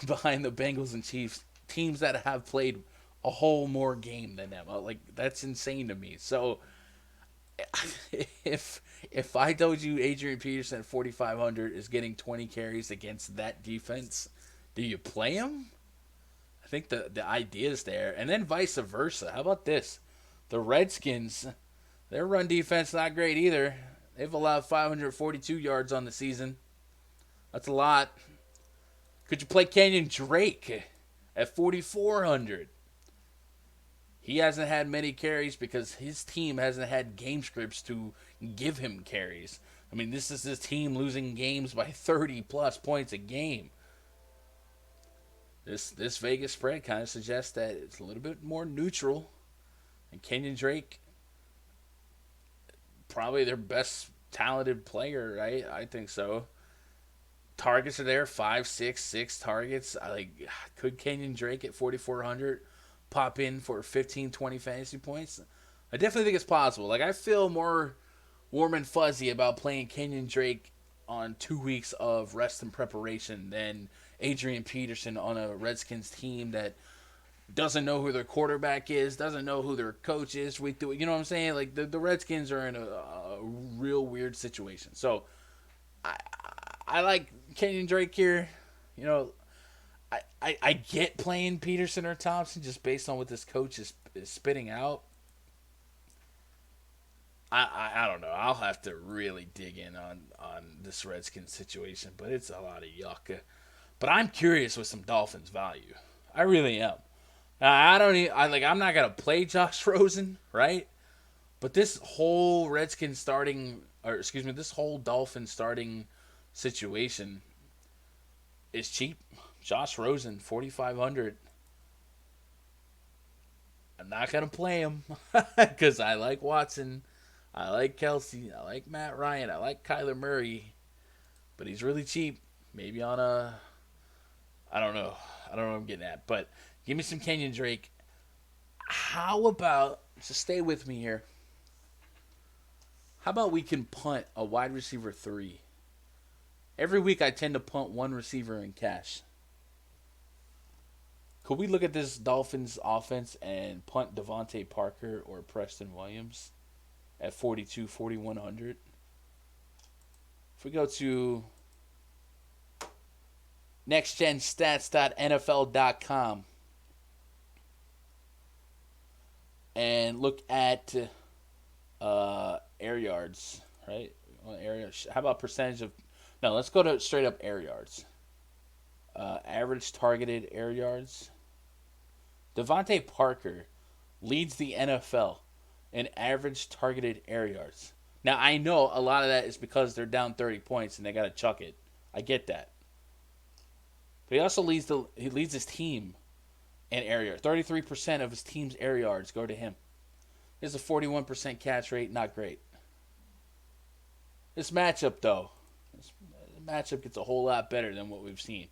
Speaker 1: behind the Bengals and Chiefs, teams that have played a whole more game than them. Like, that's insane to me. So if I told you Adrian Peterson at 4,500 is getting 20 carries against that defense, do you play him? I think the idea is there. And then vice versa. How about this? The Redskins, their run defense not great either. They've allowed 542 yards on the season. That's a lot. Could you play Kenyon Drake at 4,400? He hasn't had many carries because his team hasn't had game scripts to give him carries. I mean, this is his team losing games by 30-plus points a game. This Vegas spread kind of suggests that it's a little bit more neutral. And Kenyon Drake, probably their best talented player, right? I think so. Targets are there, 5, 6, 6 targets. Could Kenyon Drake at 4,400 pop in for 15, 20 fantasy points? I definitely think it's possible. I feel more warm and fuzzy about playing Kenyon Drake on 2 weeks of rest and preparation than Adrian Peterson on a Redskins team that doesn't know who their quarterback is, doesn't know who their coach is. You know what I'm saying? The Redskins are in a real weird situation. So I like Kenyon Drake here. I get playing Peterson or Thompson just based on what this coach is spitting out. I don't know. I'll have to really dig in on this Redskins situation, but it's a lot of yuck. But I'm curious with some Dolphins value. I really am. I'm not gonna play Josh Rosen, right? But this whole this whole Dolphin starting situation is cheap. Josh Rosen, 4,500. I'm not gonna play him because I like Watson, I like Kelsey, I like Matt Ryan, I like Kyler Murray, but he's really cheap. Maybe on I don't know. I don't know what I'm getting at, but give me some Kenyon Drake. How about, just stay with me here. How about we can punt a wide receiver 3? Every week I tend to punt one receiver in cash. Could we look at this Dolphins offense and punt Devontae Parker or Preston Williams at 42, 4,100? If we go to nextgenstats.nfl.com and look at air yards, right? How about percentage of? No, let's go to straight up air yards. Average targeted air yards. Devontae Parker leads the NFL in average targeted air yards. Now I know a lot of that is because they're down 30 points and they got to chuck it. I get that. But he also leads his team in air yards. 33% of his team's air yards go to him. He has a 41% catch rate, not great. This matchup though, this matchup gets a whole lot better than what we've seen.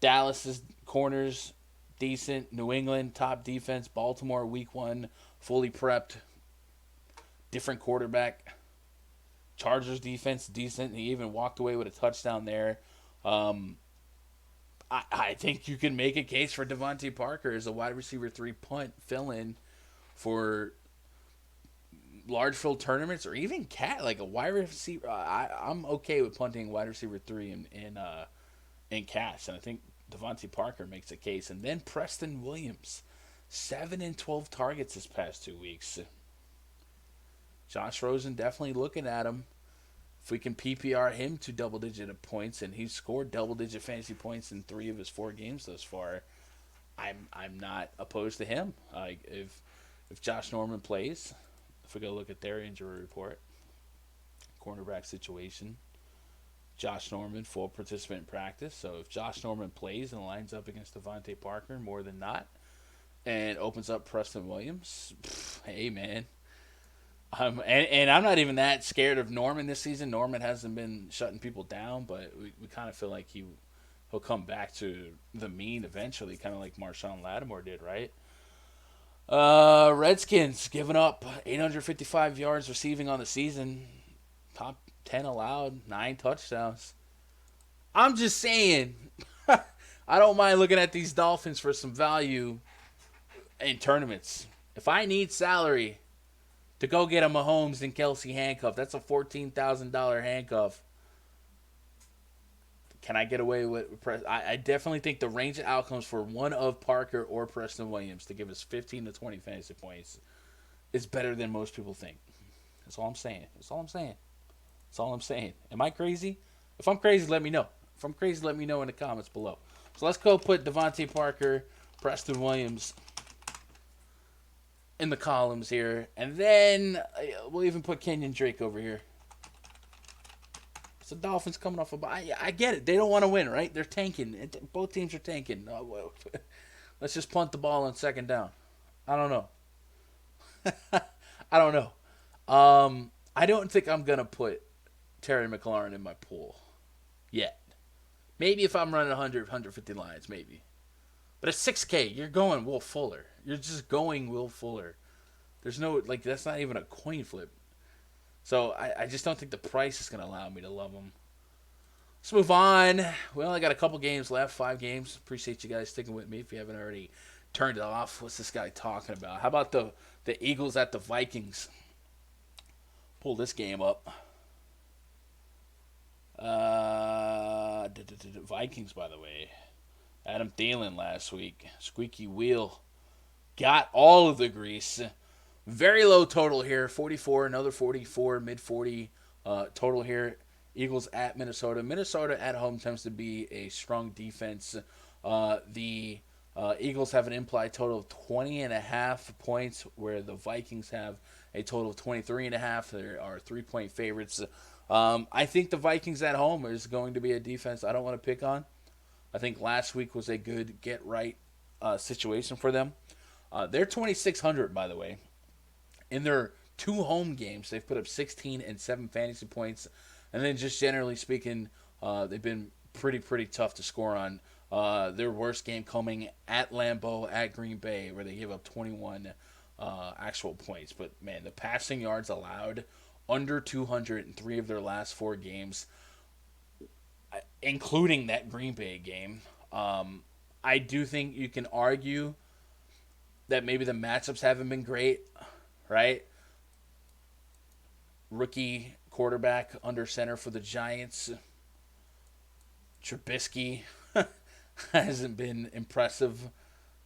Speaker 1: Dallas's corners decent. New England top defense. Baltimore week 1 fully prepped. Different quarterback. Chargers defense decent. He even walked away with a touchdown there. I think you can make a case for Devontae Parker as a wide receiver 3 punt fill-in for large field tournaments or even like a wide receiver. I'm okay with punting wide receiver 3 in cash, and I think Devontae Parker makes a case. And then Preston Williams, 7 and 12 targets this past 2 weeks. Josh Rosen definitely looking at him. If we can PPR him to double-digit points, and he's scored double-digit fantasy points in 3 of his 4 games thus far, I'm not opposed to him. If Josh Norman plays, if we go look at their injury report, cornerback situation, Josh Norman full participant in practice. So if Josh Norman plays and lines up against Devontae Parker more than not, and opens up Preston Williams, hey man. And I'm not even that scared of Norman this season. Norman hasn't been shutting people down, but we kind of feel like he'll come back to the mean eventually, kind of like Marshawn Lattimore did, right? Redskins giving up 855 yards receiving on the season. Top 10 allowed, 9 touchdowns. I'm just saying, I don't mind looking at these Dolphins for some value in tournaments. If I need salary to go get a Mahomes and Kelsey handcuff, that's a $14,000 handcuff. Can I get away with I definitely think the range of outcomes for one of Parker or Preston Williams to give us 15 to 20 fantasy points is better than most people think. That's all I'm saying. Am I crazy? If I'm crazy, let me know. If I'm crazy, let me know in the comments below. So let's go put Devontae Parker, Preston Williams in the columns here. And then we'll even put Kenyon Drake over here. So Dolphins coming off a bye. I get it. They don't want to win, right? They're tanking. Both teams are tanking. Let's just punt the ball on second down. I don't know. I don't know. I don't think I'm going to put Terry McLaurin in my pool yet. Maybe if I'm running 100, 150 lines, maybe. But at 6K, you're going Will Fuller. You're just going Will Fuller. There's no, that's not even a coin flip. So I just don't think the price is going to allow me to love them. Let's move on. We only got a couple games left, 5 games. Appreciate you guys sticking with me. If you haven't already turned it off, what's this guy talking about? How about the Eagles at the Vikings? Pull this game up. Vikings, by the way. Adam Thielen last week. Squeaky wheel. Got all of the grease. Very low total here. 44, another 44, mid-40 total here. Eagles at Minnesota. Minnesota at home tends to be a strong defense. The Eagles have an implied total of 20.5 points, where the Vikings have a total of 23.5. There are 3-point favorites. I think the Vikings at home is going to be a defense I don't want to pick on. I think last week was a good get-right situation for them. They're 2,600, by the way. In their 2 home games, they've put up 16 and 7 fantasy points. And then just generally speaking, they've been pretty tough to score on. Their worst game coming at Lambeau at Green Bay, where they gave up 21 actual points. But man, the passing yards allowed under 200 in three of their last four games, including that Green Bay game. I do think you can argue that maybe the matchups haven't been great, right? Rookie quarterback under center for the Giants. Trubisky hasn't been impressive.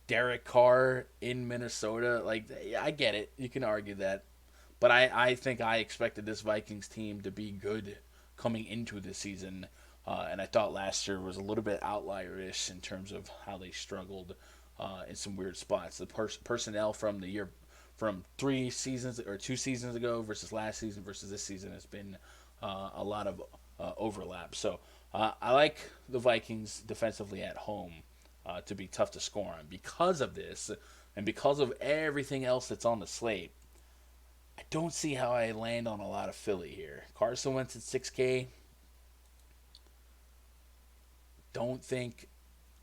Speaker 1: Derek Carr in Minnesota, like, I get it. You can argue that. But I think I expected this Vikings team to be good coming into the season. And I thought last year was a little bit outlier-ish in terms of how they struggled in some weird spots. The personnel from the year from 3 seasons or 2 seasons ago versus last season versus this season has been a lot of overlap. So I like the Vikings defensively at home to be tough to score on. Because of this and because of everything else that's on the slate, I don't see how I land on a lot of Philly here. Carson Wentz at 6K. Don't think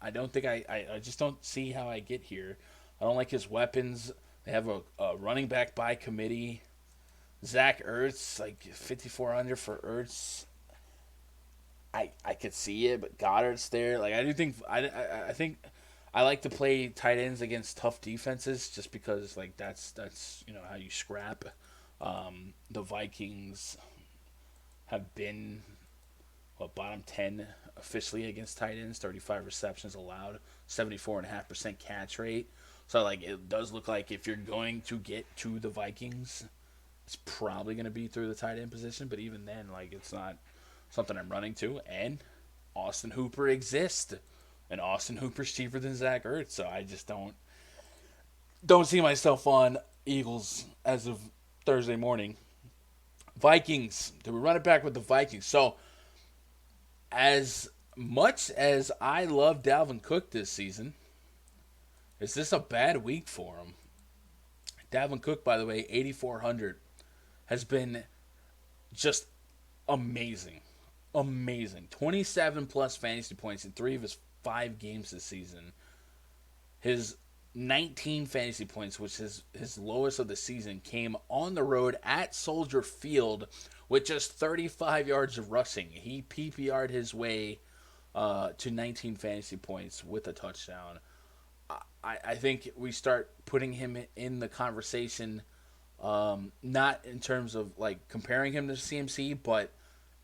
Speaker 1: I just don't see how I get here. I don't like his weapons. They have a running back by committee. Zach Ertz, like 5,400 for Ertz. I could see it, but Goddard's there. Like, I do think I think I like to play tight ends against tough defenses just because, like, that's how you scrap. The Vikings have been bottom 10 officially against tight ends, 35 receptions allowed, 74.5% catch rate. So, like, it does look like if you're going to get to the Vikings, it's probably going to be through the tight end position. But even then, like, it's not something I'm running to. And Austin Hooper exists. And Austin Hooper's cheaper than Zach Ertz. So I just don't see myself on Eagles as of Thursday morning. Vikings. Do we run it back with the Vikings? So, as much as I love Dalvin Cook this season, is this a bad week for him? Dalvin Cook, by the way, 8,400, has been just amazing. Amazing. 27 plus fantasy points in 3 of his 5 games this season. His 19 fantasy points, which is his lowest of the season, came on the road at Soldier Field with just 35 yards of rushing. He PPR'd his way to 19 fantasy points with a touchdown. I think we start putting him in the conversation, not in terms of like comparing him to CMC, but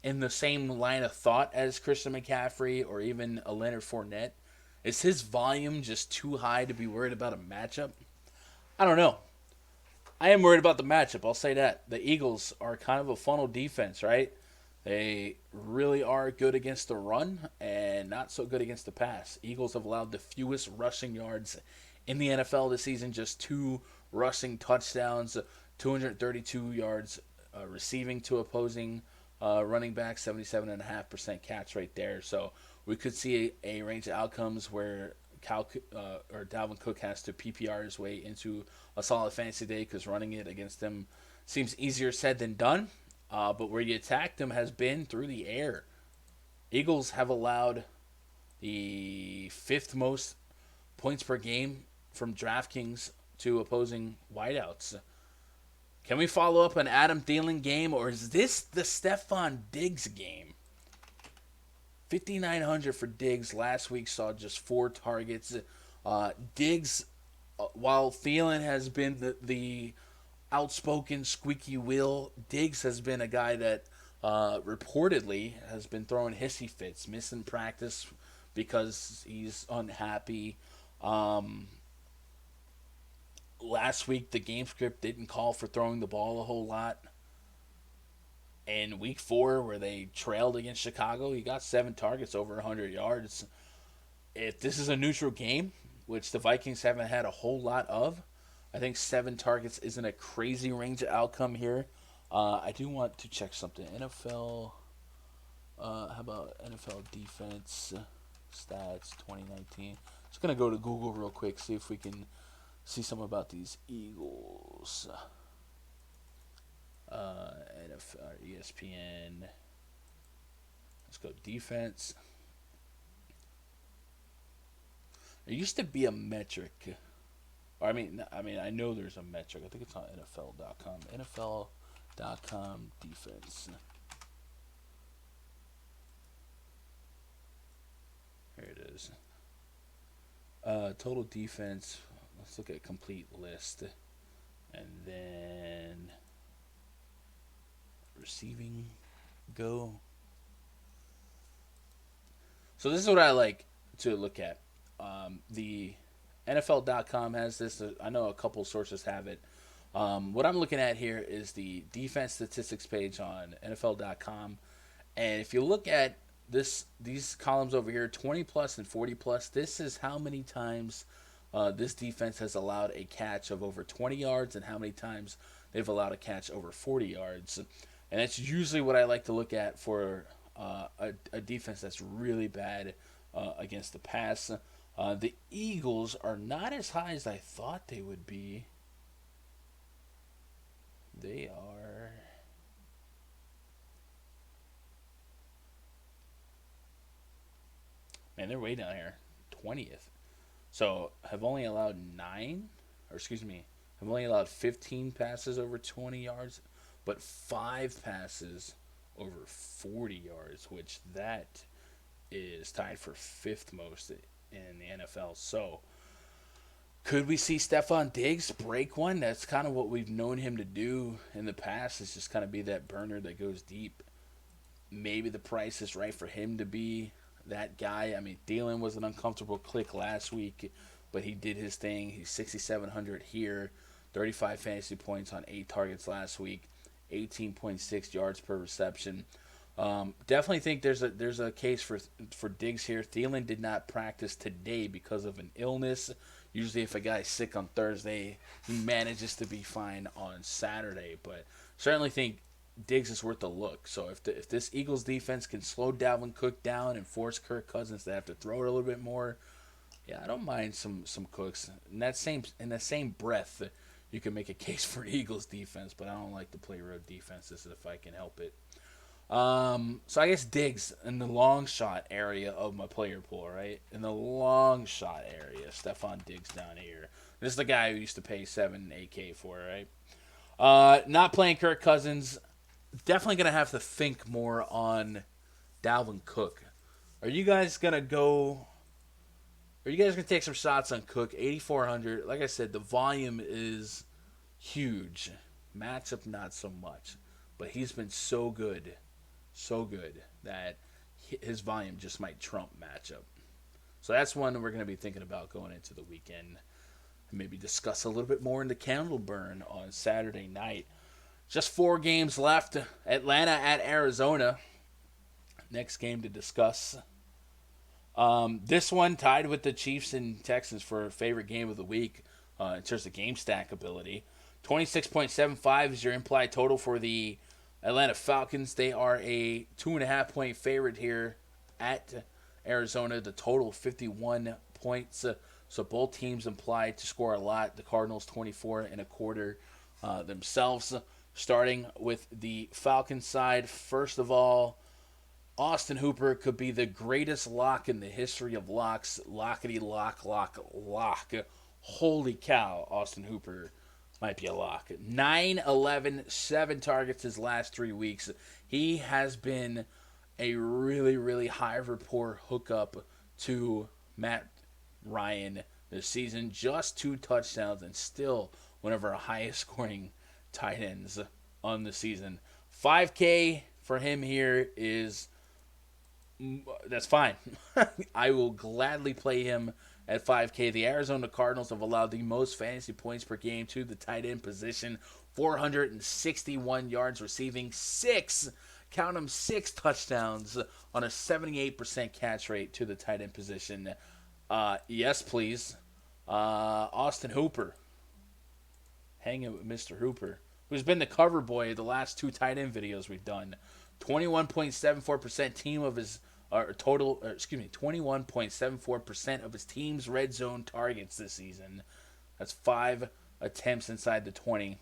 Speaker 1: in the same line of thought as Christian McCaffrey or even a Leonard Fournette. Is his volume just too high to be worried about a matchup? I don't know. I am worried about the matchup. I'll say that. The Eagles are kind of a funnel defense, right? They really are good against the run and not so good against the pass. Eagles have allowed the fewest rushing yards in the NFL this season, just 2 rushing touchdowns, 232 yards receiving to opposing running back, 77.5% catch rate there. So we could see a range of outcomes where or Dalvin Cook has to PPR his way into a solid fantasy day because running it against them seems easier said than done. But where you attack them has been through the air. Eagles have allowed the 5th most points per game from DraftKings to opposing wideouts. Can we follow up an Adam Thielen game, or is this the Stephon Diggs game? 5,900 for Diggs. Last week saw just 4 targets. Diggs, while Thielen has been the outspoken squeaky wheel, Diggs has been a guy that reportedly has been throwing hissy fits, missing practice because he's unhappy. Last week, the game script didn't call for throwing the ball a whole lot. In week 4, where they trailed against Chicago, he got 7 targets over 100 yards. If this is a neutral game, which the Vikings haven't had a whole lot of, I think 7 targets isn't a crazy range of outcome here. I do want to check something. NFL, how about NFL defense stats 2019? Just going to go to Google real quick, see if we can see something about these Eagles. NFL, ESPN. Let's go defense. There used to be a metric. Or I mean, I know there's a metric. I think it's on NFL.com. NFL.com defense. Here it is. Total defense. Let's look at complete list. And then receiving go. So this is what I like to look at. The NFL.com has this. I know a couple sources have it. What I'm looking at here is the defense statistics page on NFL.com. And if you look at these columns over here, 20 plus and 40 plus, this is how many times this defense has allowed a catch of over 20 yards and how many times they've allowed a catch over 40 yards. And that's usually what I like to look at for a defense that's really bad against the pass. The Eagles are not as high as I thought they would be. They are. Man, they're way down here. 20th. So, have only allowed 9, or excuse me, have only allowed 15 passes over 20 yards, but 5 passes over 40 yards, which that is tied for 5th most in the NFL. So, could we see Stephon Diggs break one? That's kind of what we've known him to do in the past, is just kind of be that burner that goes deep. Maybe the price is right for him to be that guy. I mean, Thielen was an uncomfortable click last week, but he did his thing. He's 6,700 here, 35 fantasy points on 8 targets last week, 18.6 yards per reception. Definitely think there's a case for Diggs here. Thielen did not practice today because of an illness. Usually, if a guy's sick on Thursday, he manages to be fine on Saturday. But certainly think Diggs is worth a look. So if this Eagles defense can slow Dalvin Cook down and force Kirk Cousins to have to throw it a little bit more, yeah, I don't mind some Cooks. In that same breath, you can make a case for Eagles defense, but I don't like to play road defenses if I can help it. So I guess Diggs in the long shot area of my player pool, right? In the long shot area, Stephon Diggs down here. This is the guy who used to pay 8K for, right? Not playing Kirk Cousins. Definitely gonna have to think more on Dalvin Cook. Are you guys gonna take some shots on Cook? 8,400. Like I said, the volume is huge. Matchup not so much, but he's been so good that his volume just might trump matchup. So that's one we're going to be thinking about going into the weekend. And maybe discuss a little bit more in the candle burn on Saturday night. Just 4 games left. Atlanta at Arizona. Next game to discuss. This one tied with the Chiefs and Texans for favorite game of the week in terms of game stack ability. 26.75 is your implied total for the Atlanta Falcons. They are a 2.5 point favorite here at Arizona. The total 51 points. So both teams implied to score a lot. The Cardinals 24 and a quarter themselves. Starting with the Falcons side, first of all, Austin Hooper could be the greatest lock in the history of locks. Lockety lock, lock, lock. Holy cow, Austin Hooper might be a lock. 9-11, 7 targets his last 3 weeks. He has been a really, really high rapport hookup to Matt Ryan this season. Just 2 touchdowns and still one of our highest scoring tight ends on the season. 5K for him here that's fine. I will gladly play him at 5K. The Arizona Cardinals have allowed the most fantasy points per game to the tight end position. 461 yards receiving, 6 touchdowns on a 78% catch rate to the tight end position. Yes, please. Austin Hooper. Hanging with Mr. Hooper, who's been the cover boy of the last 2 tight end videos we've done. 21.74% of his team's red zone targets this season. That's 5 attempts inside the 20.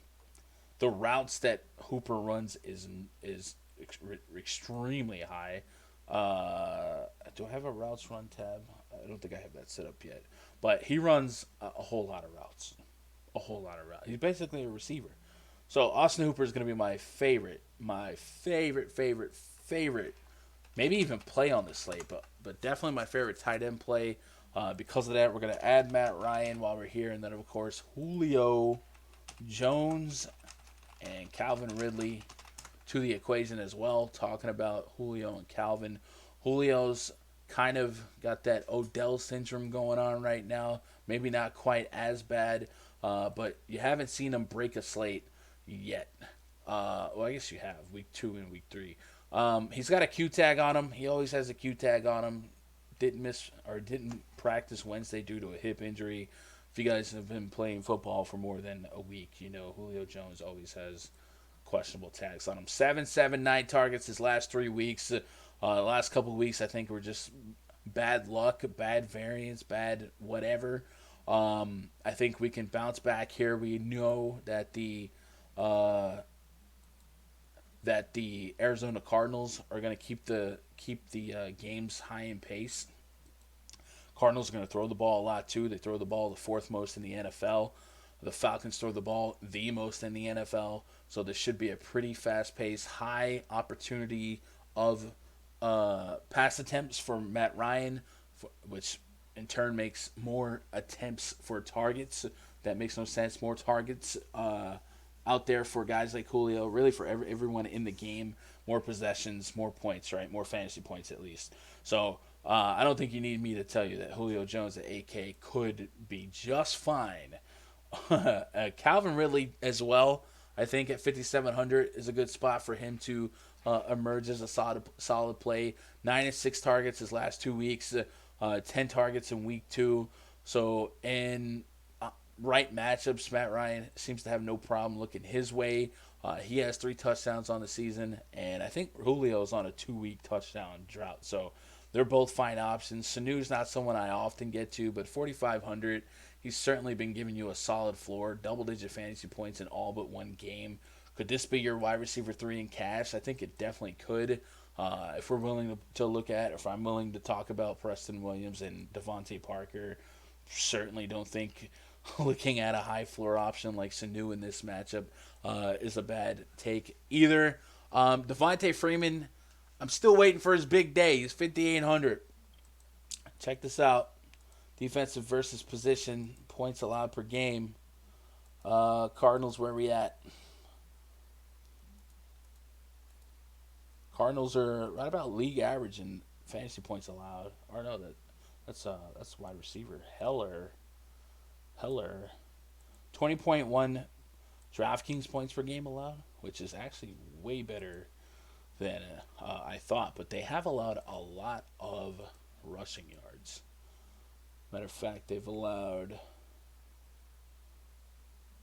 Speaker 1: The routes that Hooper runs is extremely high. Do I have a routes run tab? I don't think I have that set up yet. But he runs a whole lot of routes. A whole lot of routes. He's basically a receiver. So Austin Hooper is going to be my favorite. Maybe even play on the slate, but definitely my favorite tight end play. Because of that, we're going to add Matt Ryan while we're here, and then of course Julio Jones and Calvin Ridley to the equation as well. Talking about Julio and Calvin, Julio's kind of got that Odell syndrome going on right now. Maybe not quite as bad, but you haven't seen him break a slate yet. Well, I guess you have week 2 and week 3. He's got a Q tag on him. He always has a Q tag on him. Didn't practice Wednesday due to a hip injury. If you guys have been playing football for more than a week, you know Julio Jones always has questionable tags on him. 9 targets his last 3 weeks. The last couple of weeks, I think, were just bad luck, bad variance, bad whatever. I think we can bounce back here. We know that the Arizona Cardinals are going to keep the games high in pace. Cardinals are going to throw the ball a lot too. They throw the ball the 4th most in the NFL. The Falcons throw the ball the most in the NFL. So this should be a pretty fast-paced, high opportunity of pass attempts for Matt Ryan, which in turn makes more attempts for targets. That makes no sense. More targets out there for guys like Julio, really for everyone in the game. More possessions, more points, right? More fantasy points at least. So I don't think you need me to tell you that Julio Jones at 8K could be just fine. Calvin Ridley as well, I think at 5,700 is a good spot for him to emerge as a solid play. 9 and 6 targets his last 2 weeks, 10 targets in week 2. So in right matchups, Matt Ryan seems to have no problem looking his way. He has 3 touchdowns on the season, and I think Julio's on a 2-week touchdown drought. So they're both fine options. Sanu's not someone I often get to, but 4,500, he's certainly been giving you a solid floor, double-digit fantasy points in all but one game. Could this be your wide receiver 3 in cash? I think it definitely could. If we're willing to look at, if I'm willing to talk about Preston Williams and Devontae Parker, certainly don't think looking at a high floor option like Sanu in this matchup is a bad take either. Devontae Freeman, I'm still waiting for his big day. He's 5,800. Check this out. Defensive versus position, points allowed per game. Cardinals, where we at? Cardinals are right about league average in fantasy points allowed. Or no, that's wide receiver. Heller. 20.1 DraftKings points per game allowed, which is actually way better than I thought. But they have allowed a lot of rushing yards. Matter of fact, they've allowed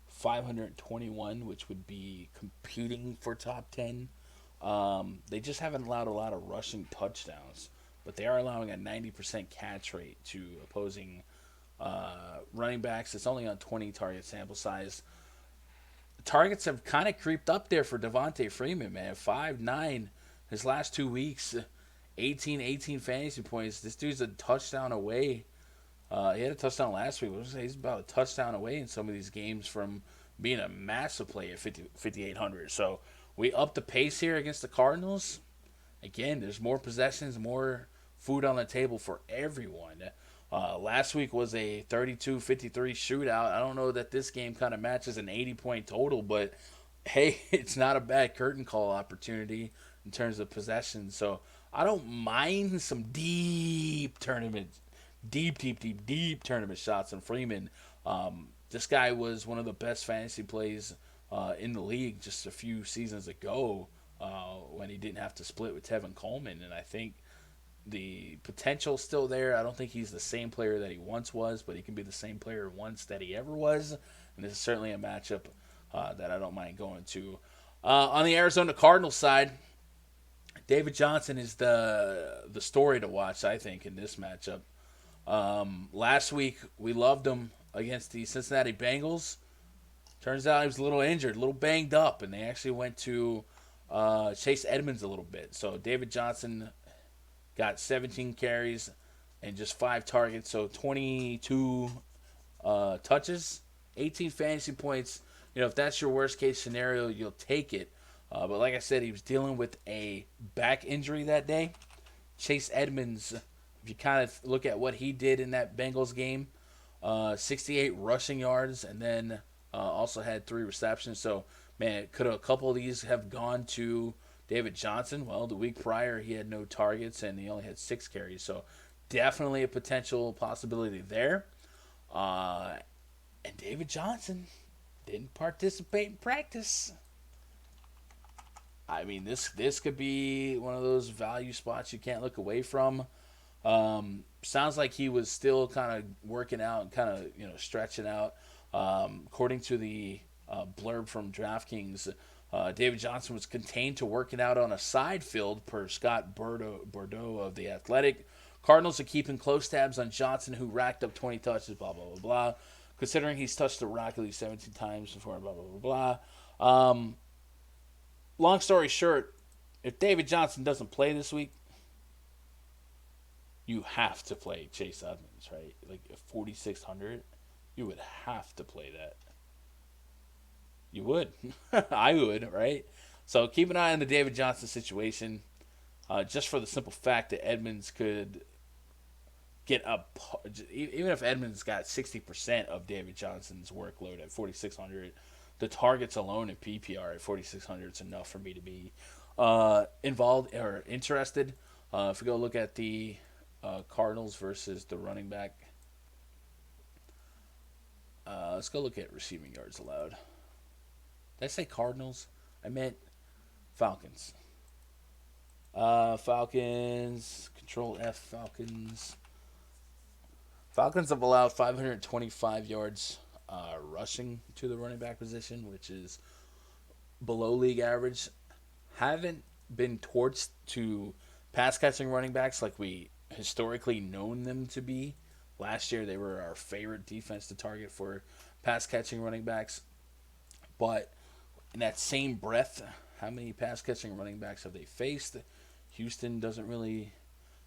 Speaker 1: 521, which would be competing for top 10. They just haven't allowed a lot of rushing touchdowns, but they are allowing a 90% catch rate to opposing running backs. It's only on 20 target sample size. Targets have kind of creeped up there for Devontae Freeman, man. 5-9 his last 2 weeks, 18 fantasy points. This dude's a touchdown away. He had a touchdown last week. He's about a touchdown away in some of these games from being a massive play at 5,800. So we up the pace here against the Cardinals. Again, there's more possessions, more food on the table for everyone. Last week was a 32-53 shootout. I don't know that this game kind of matches an 80-point total, but hey, it's not a bad curtain call opportunity in terms of possession. So I don't mind some deep tournament shots on Freeman. This guy was one of the best fantasy plays in the league just a few seasons ago when he didn't have to split with Tevin Coleman, and I think the potential's still there. I don't think he's the same player that he once was, but he can be the same player once that he ever was, and this is certainly a matchup that I don't mind going to. On the Arizona Cardinals side, David Johnson is the story to watch, I think, in this matchup. Last week, we loved him against the Cincinnati Bengals. Turns out he was a little injured, a little banged up, and they actually went to Chase Edmonds a little bit. So David Johnson got 17 carries, and just 5 targets, so 22 touches, 18 fantasy points. If that's your worst case scenario, you'll take it. But like I said, he was dealing with a back injury that day. Chase Edmonds, if you kind of look at what he did in that Bengals game, 68 rushing yards, and then also had 3 receptions. So, man, could a couple of these have gone to David Johnson? Well, the week prior, he had no targets, and he only had 6 carries. So, definitely a potential possibility there. And David Johnson didn't participate in practice. I mean, this could be one of those value spots you can't look away from. Sounds like he was still kind of working out and kind of stretching out. According to the blurb from DraftKings, David Johnson was contained to working out on a side field per Scott Bordeaux of the Athletic. Cardinals are keeping close tabs on Johnson, who racked up 20 touches. Blah blah blah blah. Considering he's touched the rock at least 17 times before. Blah blah blah blah. Long story short, if David Johnson doesn't play this week, you have to play Chase Edmonds, right? Like at 4,600, you would have to play that. You would. I would, right? So keep an eye on the David Johnson situation, just for the simple fact that Edmonds could get up. Even if Edmonds got 60% of David Johnson's workload at 4,600, the targets alone in PPR at 4,600 is enough for me to be involved or interested. If we go look at the Cardinals versus the running back, let's go look at receiving yards allowed. Did I say Cardinals? I meant Falcons. Falcons, Control F, Falcons. Falcons have allowed 525 yards rushing to the running back position, which is below league average. Haven't been torched to pass catching running backs like we historically known them to be. Last year, they were our favorite defense to target for pass catching running backs. But in that same breath, how many pass catching running backs have they faced? Houston doesn't really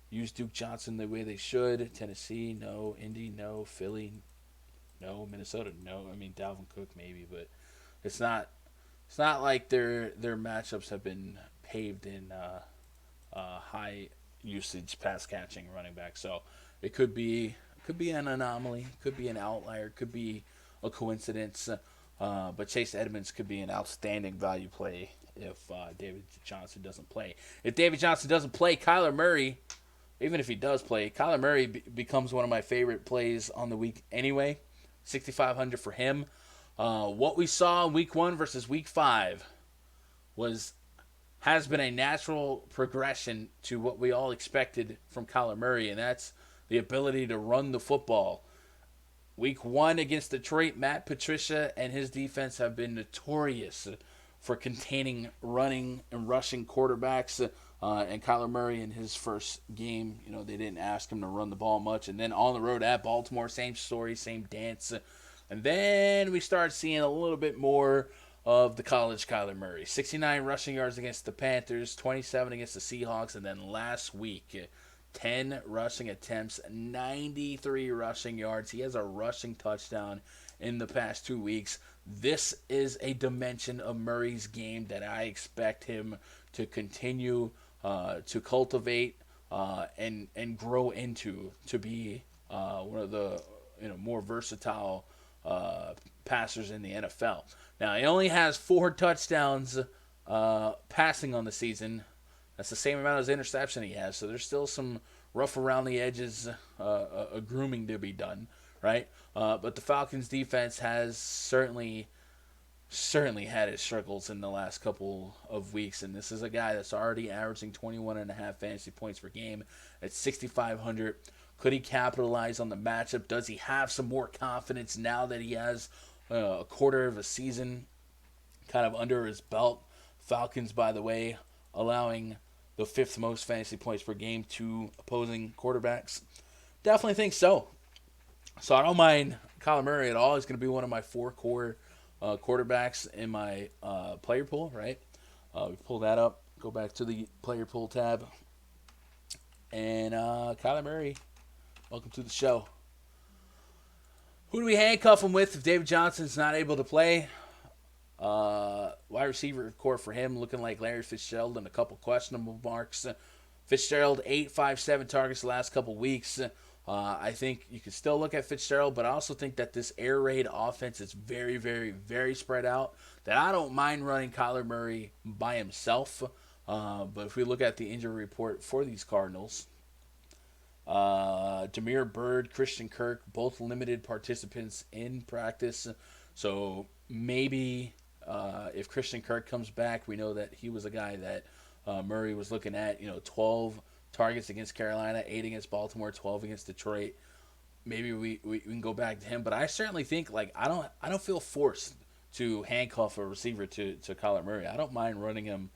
Speaker 1: use Duke Johnson the way they should. Tennessee, no. Indy, no. Philly, no. Minnesota, no. I mean, Dalvin Cook maybe, but it's not like their matchups have been paved in high usage pass catching running back. So it could be an anomaly, could be an outlier, could be a coincidence. But Chase Edmonds could be an outstanding value play if David Johnson doesn't play. If David Johnson doesn't play, Kyler Murray, even if he does play, Kyler Murray becomes one of my favorite plays on the week anyway. 6,500 for him. What we saw in week 1 versus week 5 has been a natural progression to what we all expected from Kyler Murray, and that's the ability to run the football. Week 1 against Detroit, Matt Patricia and his defense have been notorious for containing running and rushing quarterbacks. And Kyler Murray in his first game, they didn't ask him to run the ball much. And then on the road at Baltimore, same story, same dance. And then we started seeing a little bit more of the college Kyler Murray. 69 rushing yards against the Panthers, 27 against the Seahawks, and then last week, 10 rushing attempts, 93 rushing yards. He has a rushing touchdown in the past 2 weeks. This is a dimension of Murray's game that I expect him to continue to cultivate and grow into, to be one of the more versatile passers in the NFL. Now, he only has 4 touchdowns passing on the season. That's the same amount as interception he has. So there's still some rough around the edges grooming to be done, right? But the Falcons defense has certainly had its struggles in the last couple of weeks. And this is a guy that's already averaging 21.5 fantasy points per game at 6,500. Could he capitalize on the matchup? Does he have some more confidence now that he has a quarter of a season kind of under his belt? Falcons, by the way, allowing the 5th most fantasy points per game to opposing quarterbacks. Definitely think so. So I don't mind Kyler Murray at all. He's going to be one of my 4 core quarterbacks in my player pool, right? We pull that up. Go back to the player pool tab. And Kyler Murray, Welcome to the show. Who do we handcuff him with if David Johnson's not able to play? Wide receiver core for him looking like Larry Fitzgerald and a couple questionable marks. Fitzgerald, 8-5-7 targets the last couple weeks. I think you can still look at Fitzgerald, but I also think that this air raid offense is very, very, very spread out. That I don't mind running Kyler Murray by himself. But if we look at the injury report for these Cardinals, Demir Bird, Christian Kirk, both limited participants in practice. So maybe if Christian Kirk comes back, we know that he was a guy that Murray was looking at. 12 targets against Carolina, 8 against Baltimore, 12 against Detroit. Maybe we can go back to him. But I certainly think I don't feel forced to handcuff a receiver to Kyler Murray. I don't mind running him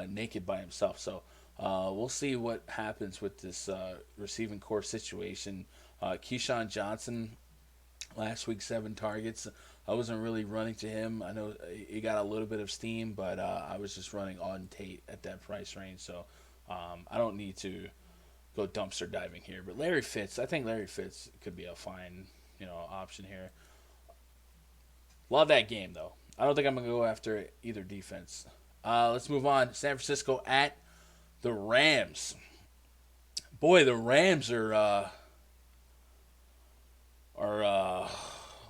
Speaker 1: naked by himself. So we'll see what happens with this receiving core situation. Keyshawn Johnson, last week 7 targets. I wasn't really running to him. I know he got a little bit of steam, but I was just running on Tate at that price range. So I don't need to go dumpster diving here. But I think Larry Fitz could be a fine option here. Love that game, though. I don't think I'm going to go after either defense. Let's move on. San Francisco at the Rams. Boy, the Rams are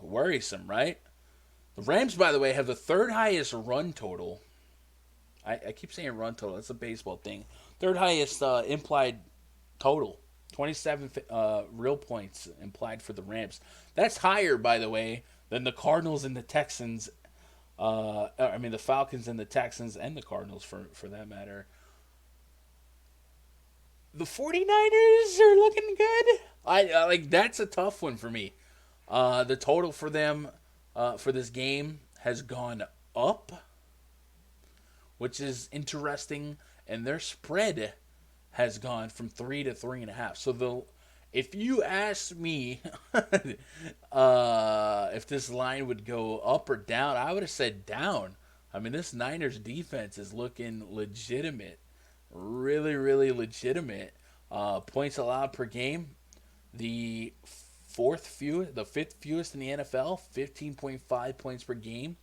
Speaker 1: worrisome, right? The Rams, by the way, have the 3rd highest run total. I keep saying run total. That's a baseball thing. 3rd highest implied total. 27 real points implied for the Rams. That's higher, by the way, than the Cardinals and the Texans. The Falcons and the Texans and the Cardinals, for that matter. The 49ers are looking good. That's a tough one for me. The total for them for this game has gone up, which is interesting, and their spread has gone from 3 to 3.5. So if you ask me if this line would go up or down, I would have said down. I mean, this Niners defense is looking legitimate. Really, really legitimate. Points allowed per game, the 5th fewest in the NFL, 15.5 points per game.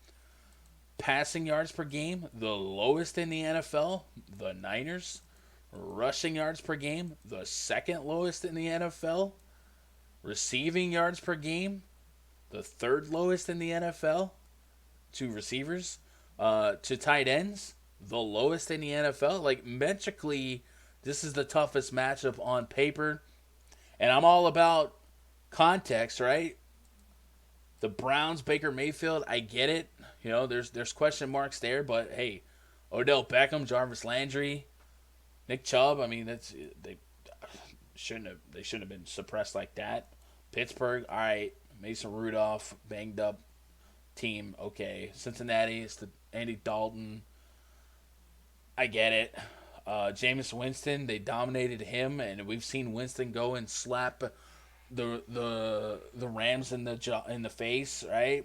Speaker 1: Passing yards per game, the lowest in the NFL, the Niners. Rushing yards per game, the 2nd lowest in the NFL. Receiving yards per game, the 3rd lowest in the NFL. To receivers, to tight ends, the lowest in the NFL. Metrically, this is the toughest matchup on paper. And I'm all about context, right? The Browns, Baker Mayfield, I get it. There's question marks there, but hey, Odell Beckham, Jarvis Landry, Nick Chubb, they shouldn't have been suppressed like that. Pittsburgh, all right. Mason Rudolph, banged up team, okay. Cincinnati, it's the Andy Dalton. I get it. Jameis Winston, they dominated him, and we've seen Winston go and slap the Rams in the face, right?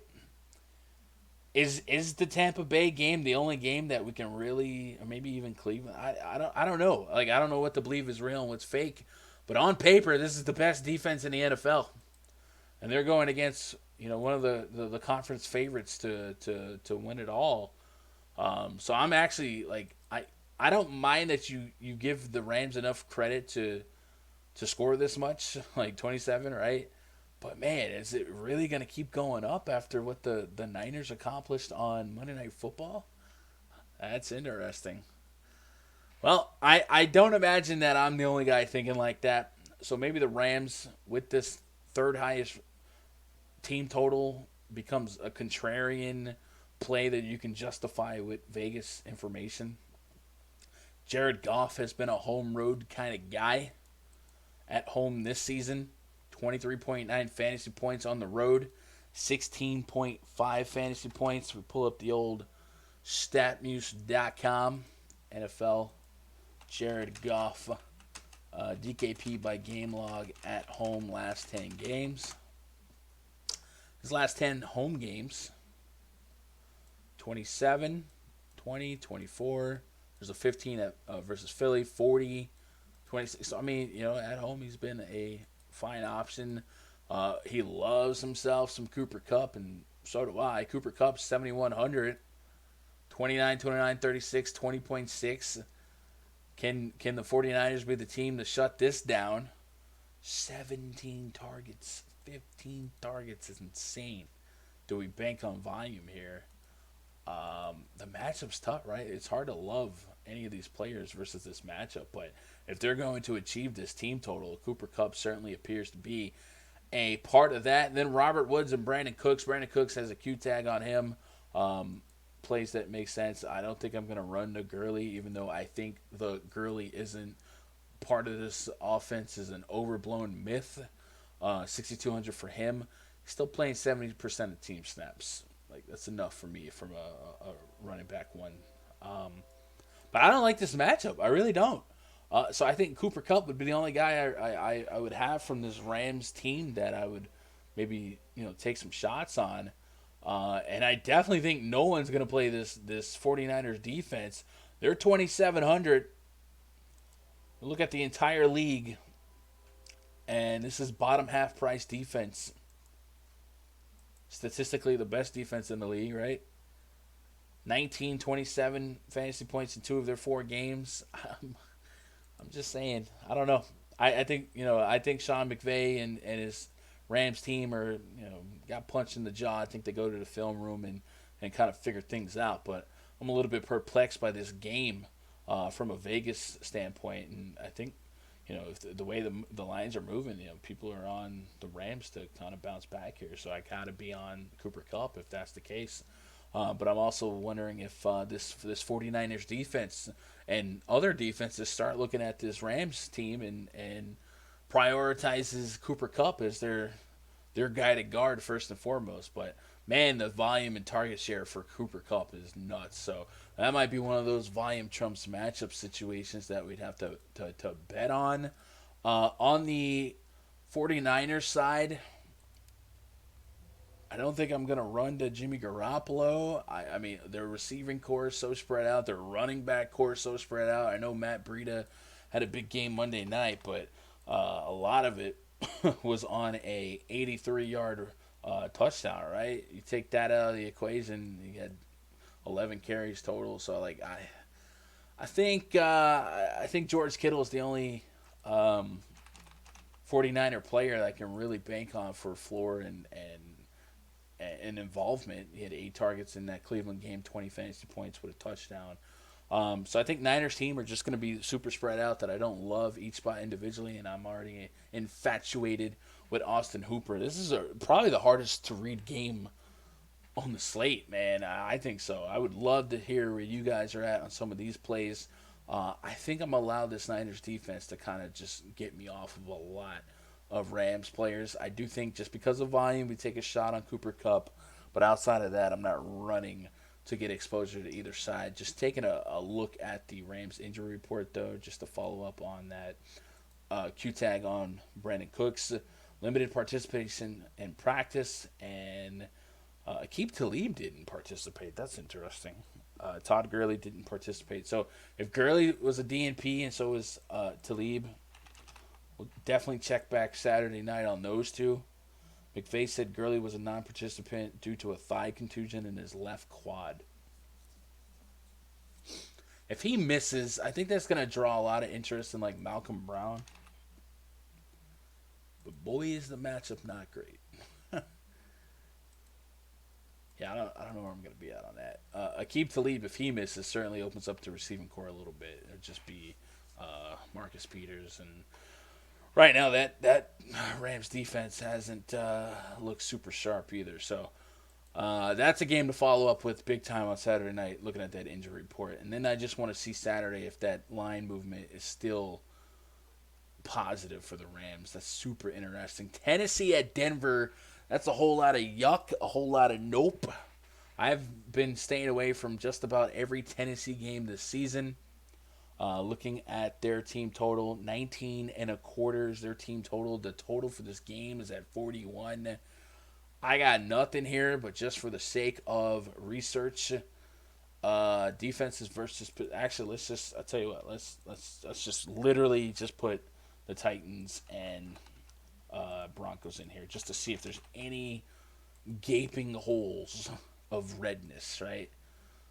Speaker 1: Is the Tampa Bay game the only game that we can really, or maybe even Cleveland? I don't know. I don't know what to believe is real and what's fake. But on paper, this is the best defense in the NFL, and they're going against one of the conference favorites to win it all. So I'm actually I don't mind that you give the Rams enough credit to score this much, 27, right? But, man, is it really going to keep going up after what the Niners accomplished on Monday Night Football? That's interesting. Well, I don't imagine that I'm the only guy thinking like that. So maybe the Rams, with this 3rd highest team total, becomes a contrarian play that you can justify with Vegas information. Jared Goff has been a home road kind of guy at home this season. 23.9 fantasy points on the road, 16.5 fantasy points. We pull up the old statmuse.com. NFL Jared Goff, DKP by game log at home last 10 games. His last 10 home games, 27, 20, 24. There's a 15 versus Philly, 40, 26. So, at home he's been a fine option. He loves himself some Cooper Kupp, and so do I. Cooper Kupp, 7,100, 29, 29, 36, 20.6. Can the 49ers be the team to shut this down? 17 targets, 15 targets is insane. Do we bank on volume here? The matchup's tough, right? It's hard to love any of these players versus this matchup, but if they're going to achieve this team total, Cooper Kupp certainly appears to be a part of that. And then Robert Woods and Brandon Cooks. Brandon Cooks has a Q tag on him. Plays that make sense. I don't think I'm going to run to Gurley, even though I think the Gurley isn't part of this offense is an overblown myth. 6,200 for him. He's still playing 70% of team snaps. Like, that's enough for me from a running back one. But I don't like this matchup. I really don't. So I think Cooper Kupp would be the only guy I would have from this Rams team that I would maybe take some shots on. And I definitely think no one's going to play this 49ers defense. They're 2,700. Look at the entire league. And this is bottom half price defense. Statistically the best defense in the league, right? 19, 27 fantasy points in 2 of their 4 games. I'm just saying. I don't know. I think Sean McVay and his Rams team are got punched in the jaw. I think they go to the film room and kind of figure things out. But I'm a little bit perplexed by this game from a Vegas standpoint, and I think if the way the lines are moving, people are on the Rams to kind of bounce back here. So I gotta be on Cooper Kupp if that's the case. But I'm also wondering if this 49ers defense and other defenses start looking at this Rams team and prioritizes Cooper Kupp as their guy to guard first and foremost. But man, the volume and target share for Cooper Kupp is nuts. So that might be one of those volume trumps matchup situations that we'd have to bet on. On the 49ers side, I don't think I'm going to run to Jimmy Garoppolo. I mean, their receiving core is so spread out. Their running back core is so spread out. I know Matt Breida had a big game Monday night, but a lot of it was on a 83-yard touchdown, right? You take that out of the equation, you had 11 carries total. So, like, I think George Kittle is the only 49er player that I can really bank on for floor and involvement. He had 8 targets in that Cleveland game, 20 fantasy points with a touchdown. So I think Niners team are just going to be super spread out that I don't love each spot individually, and I'm already infatuated with Austin Hooper. This is probably the hardest to read game on the slate, man. I think so. I would love to hear where you guys are at on some of these plays. I think I'm allowed this Niners defense to kind of just get me off of a lot of Rams players. I do think just because of volume, we take a shot on Cooper Kupp. But outside of that, I'm not running to get exposure to either side. Just taking a look at the Rams injury report, though, just to follow up on that Q-tag on Brandon Cooks. Limited participation in practice, and Aqib Talib didn't participate. That's interesting. Todd Gurley didn't participate. So if Gurley was a DNP and so was Talib, we'll definitely check back Saturday night on those two. McVay said Gurley was a non-participant due to a thigh contusion in his left quad. If he misses, I think that's going to draw a lot of interest in like Malcolm Brown. But boy, is the matchup not great. Yeah, I don't know where I'm going to be at on that. Aqib Talib, if he misses, certainly opens up the receiving core a little bit. It'll just be Marcus Peters. And right now, that Rams defense hasn't looked super sharp either. So that's a game to follow up with big time on Saturday night, looking at that injury report. And then I just want to see Saturday if that line movement is still positive for the Rams. That's super interesting. Tennessee at Denver. That's a whole lot of yuck, a whole lot of nope. I've been staying away from just about every Tennessee game this season. Looking at their team total, 19.25 is their team total. The total for this game is at 41. I got nothing here, but just for the sake of research, defenses versus. Actually, I'll tell you what. Let's just literally just put the Titans and Broncos in here just to see if there's any gaping holes of redness, right?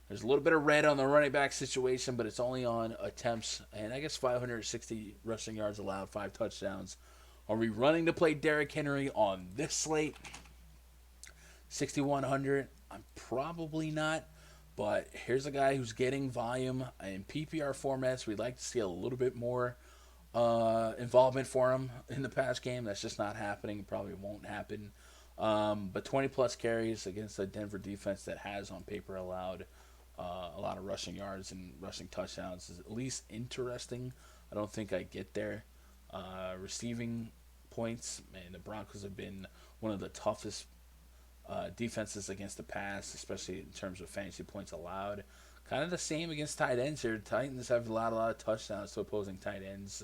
Speaker 1: There's a little bit of red on the running back situation, but it's only on attempts. And I guess 560 rushing yards allowed, 5 touchdowns. Are we running to play Derrick Henry on this slate? 6,100? I'm probably not. But here's a guy who's getting volume in PPR formats. We'd like to see a little bit more involvement for him in the pass game. That's just not happening. Probably won't happen. But 20 plus carries against a Denver defense that has on paper allowed a lot of rushing yards and rushing touchdowns is at least interesting. I don't think I get there. Receiving points, man, the Broncos have been one of the toughest defenses against the pass, especially in terms of fantasy points allowed. Kind of the same against tight ends here. Titans have a lot of touchdowns to opposing tight ends.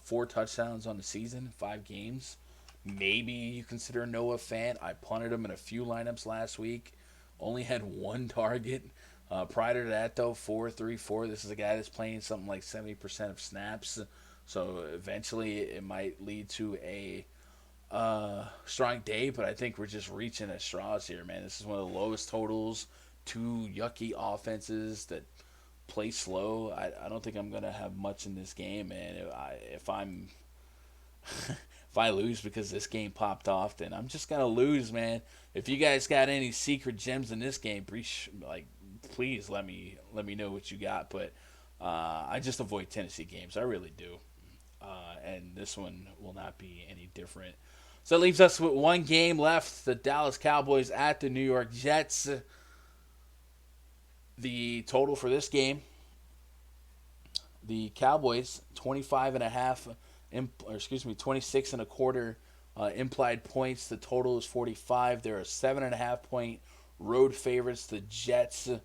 Speaker 1: 4 touchdowns on the season, 5 games. Maybe you consider Noah Fant. I punted him in a few lineups last week. Only had 1 target. Prior to that, though, 4-3-4. This is a guy that's playing something like 70% of snaps. So eventually it might lead to a strong day, but I think we're just reaching at straws here, man. This is one of the lowest totals. 2 yucky offenses that play slow. I don't think I'm going to have much in this game, man. If I'm if I lose because this game popped off, then I'm just gonna lose, man. If you guys got any secret gems in this game, please let me know what you got. But I just avoid Tennessee games. I really do, and this one will not be any different. So that leaves us with 1 game left: the Dallas Cowboys at the New York Jets. The total for this game: the Cowboys 26 and a quarter implied points. The total is 45. They're a 7.5-point road favorites. The Jets have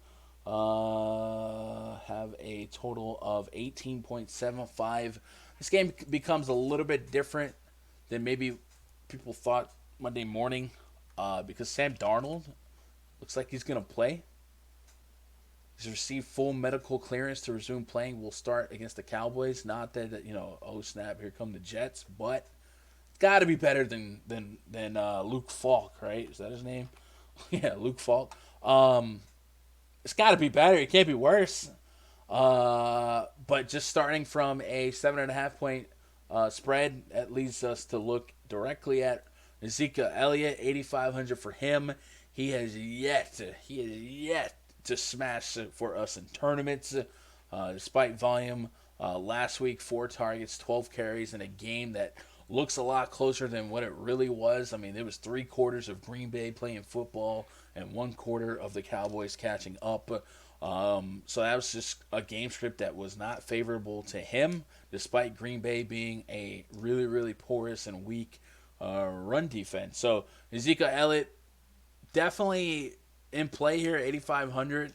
Speaker 1: a total of 18.75. This game becomes a little bit different than maybe people thought Monday morning because Sam Darnold looks like he's going to play. He's received full medical clearance to resume playing. Will start against the Cowboys. Not that oh snap, here come the Jets, but it's got to be better than Luke Falk, right? Is that his name? Yeah, Luke Falk. It's got to be better. It can't be worse. But just starting from a 7.5-point spread, that leads us to look directly at Ezekiel Elliott, 8,500 for him. He has yet to smash for us in tournaments, despite volume. Last week, 4 targets, 12 carries in a game that looks a lot closer than what it really was. I mean, there was 3 quarters of Green Bay playing football and 1 quarter of the Cowboys catching up. So that was just a game script that was not favorable to him, despite Green Bay being a really, really porous and weak run defense. So Ezekiel Elliott definitely in play here, 8,500.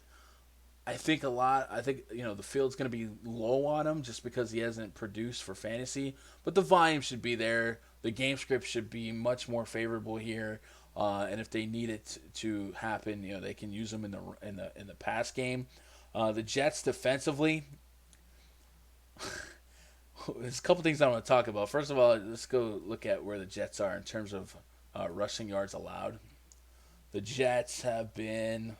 Speaker 1: I think the field's going to be low on him just because he hasn't produced for fantasy. But the volume should be there. The game script should be much more favorable here. And if they need it to happen, they can use them in the pass game. The Jets defensively, there's a couple things I want to talk about. First of all, let's go look at where the Jets are in terms of rushing yards allowed. The Jets have been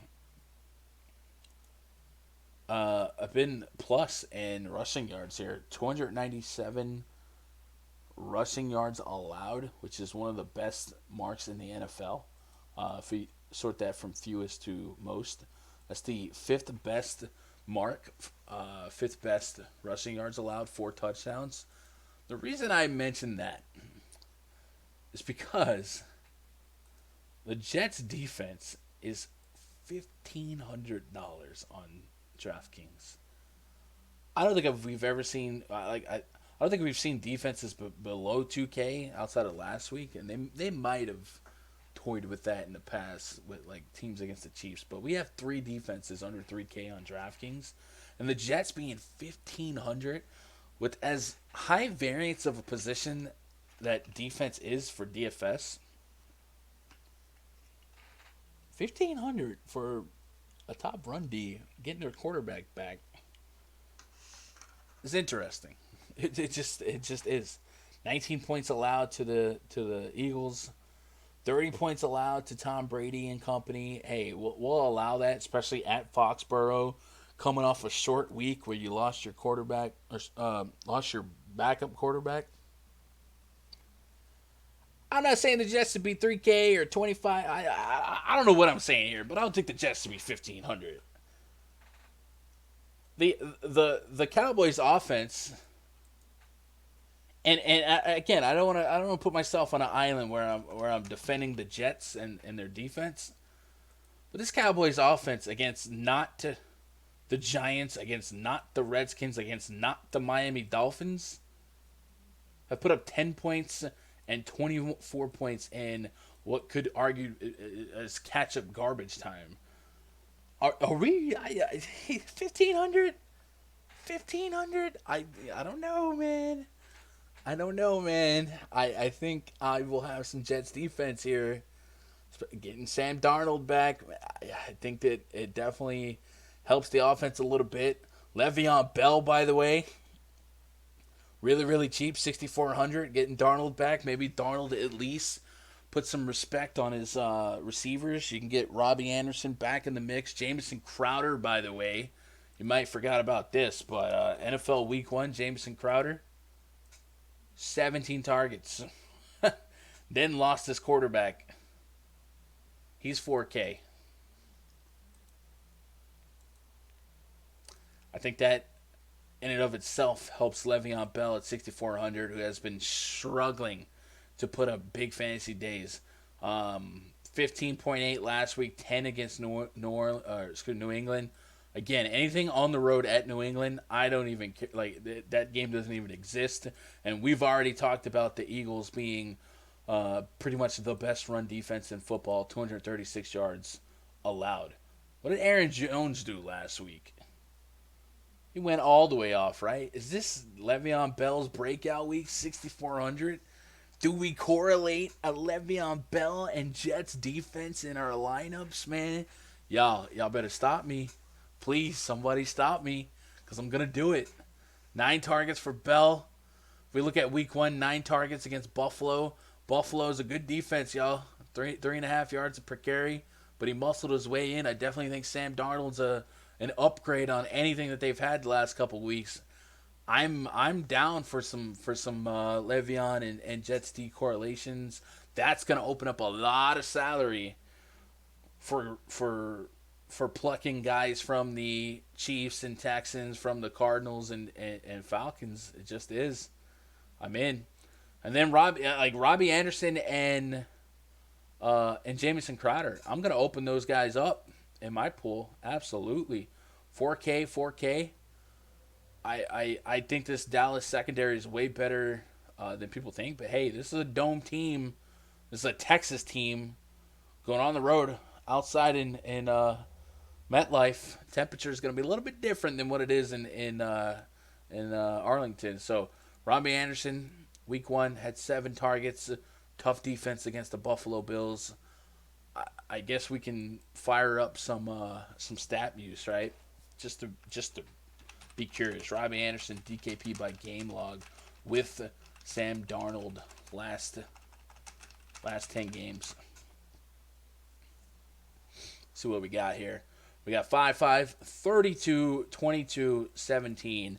Speaker 1: plus in rushing yards here. 297 rushing yards allowed, which is one of the best marks in the NFL. If we sort that from fewest to most, that's the 5th best mark, 5th best rushing yards allowed, 4 touchdowns. The reason I mention that is because the Jets defense is $1,500 on DraftKings. I don't think we've ever seen I don't think we've seen defenses below 2K outside of last week, and they might have toyed with that in the past with teams against the Chiefs. But we have 3 defenses under 3K on DraftKings, and the Jets being 1,500 with as high variance of a position that defense is for DFS. 1,500 for a top run D getting their quarterback back is interesting. It just is. 19 points allowed to the Eagles. 30 points allowed to Tom Brady and company. Hey, we'll allow that, especially at Foxborough, coming off a short week where you lost your quarterback or lost your backup quarterback. I'm not saying the Jets to be 3K or 25. I don't know what I'm saying here, but I don't think the Jets to be 1,500. The Cowboys offense, and again, I don't want to put myself on an island where I'm defending the Jets and their defense. But this Cowboys offense against not the Giants, against not the Redskins, against not the Miami Dolphins, have put up 10 points and 24 points in what could argue as catch-up garbage time. Are we 1,500? 1,500? I don't know, man. I don't know, man. I think I will have some Jets defense here. Getting Sam Darnold back, I think that it definitely helps the offense a little bit. Le'Veon Bell, by the way, really, really cheap, 6,400. Getting Darnold back, maybe Darnold at least put some respect on his receivers. You can get Robbie Anderson back in the mix. Jamison Crowder, by the way, you might forgot about this, but NFL Week 1, Jamison Crowder, 17 targets. Then lost his quarterback. He's 4K. I think that in and of itself helps Le'Veon Bell at 6,400, who has been struggling to put up big fantasy days. 15.8 last week, 10 against New England. Again, anything on the road at New England, I don't even care. Like, that game doesn't even exist. And we've already talked about the Eagles being pretty much the best run defense in football, 236 yards allowed. What did Aaron Jones do last week? He went all the way off, right? Is this Le'Veon Bell's breakout week, 6,400? Do we correlate a Le'Veon Bell and Jets defense in our lineups, man? Y'all better stop me. Please, somebody stop me, because I'm going to do it. 9 targets for Bell. If we look at week 1, 9 targets against Buffalo. Buffalo's a good defense, y'all. 3.5 yards per carry, but he muscled his way in. I definitely think Sam Darnold's an upgrade on anything that they've had the last couple weeks. I'm down for some Le'Veon and Jets D correlations. That's gonna open up a lot of salary for plucking guys from the Chiefs and Texans, from the Cardinals and Falcons. It just is. I'm in. And then Robbie Anderson and Jamison Crowder. I'm gonna open those guys up in my pool. Absolutely. 4K. I think this Dallas secondary is way better than people think. But hey, this is a dome team. This is a Texas team going on the road outside in MetLife. Temperature is going to be a little bit different than what it is in Arlington. So Robbie Anderson, week 1, had 7 targets. Tough defense against the Buffalo Bills. I guess we can fire up some stat use, right? Just to be curious. Robbie Anderson, DKP by game log with Sam Darnold last 10 games. See what we got here. We got 5-5, 32, 22, 17.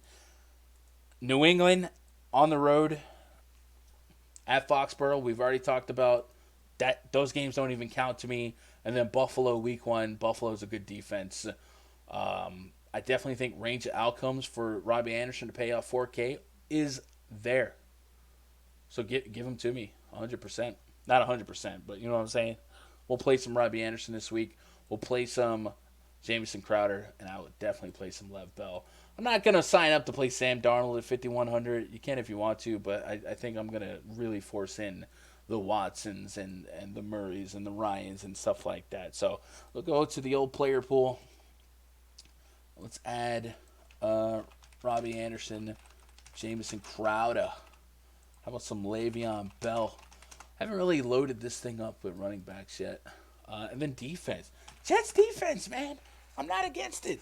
Speaker 1: New England on the road at Foxborough. We've already talked about that. Those games don't even count to me. And then Buffalo week 1. Buffalo's a good defense. I definitely think range of outcomes for Robbie Anderson to pay off 4K is there. So give him to me 100%. Not 100%, but you know what I'm saying? We'll play some Robbie Anderson this week. We'll play some Jamison Crowder, and I would definitely play some Lev Bell. I'm not going to sign up to play Sam Darnold at 5,100. You can if you want to, but I think I'm going to really force in the Watsons and the Murrays and the Ryans and stuff like that. So we'll go to the old player pool. Let's add Robbie Anderson, Jamison Crowder. How about some Le'Veon Bell? I haven't really loaded this thing up with running backs yet. And then defense. Jets defense, man. I'm not against it.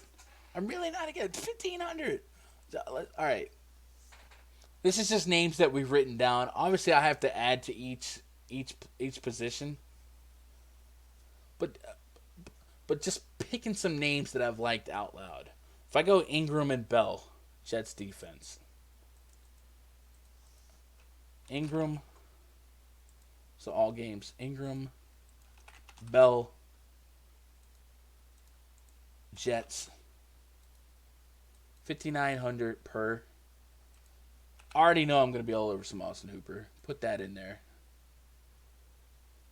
Speaker 1: I'm really not against it. 1,500. All right. This is just names that we've written down. Obviously, I have to add to each position, but just picking some names that I've liked out loud. If I go Ingram and Bell, Jets defense. Ingram, so all games. Ingram, Bell, Jets, 5,900 per. I already know I'm going to be all over some Austin Hooper. Put that in there.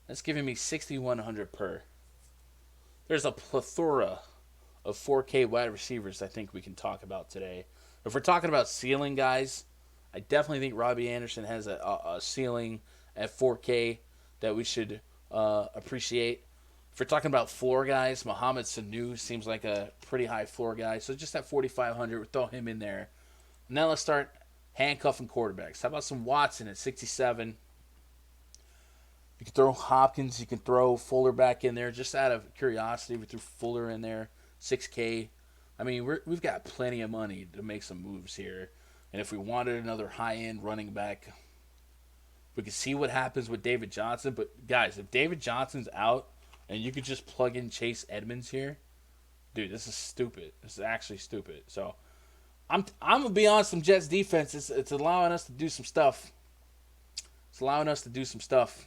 Speaker 1: That's giving me 6,100 per. There's a plethora of 4K wide receivers I think we can talk about today. If we're talking about ceiling guys, I definitely think Robbie Anderson has a ceiling at 4K that we should appreciate. If we're talking about floor guys, Mohamed Sanu seems like a pretty high floor guy. So just at 4,500, we'll throw him in there. Now let's start handcuffing quarterbacks. How about some Watson at 67? You can throw Hopkins. You can throw Fuller back in there. Just out of curiosity, we threw Fuller in there. 6K. I mean, we've got plenty of money to make some moves here. And if we wanted another high-end running back, we could see what happens with David Johnson. But, guys, if David Johnson's out and you could just plug in Chase Edmonds here, dude, this is stupid. This is actually stupid. So, I'm going to be on some Jets defense. It's allowing us to do some stuff. It's allowing us to do some stuff.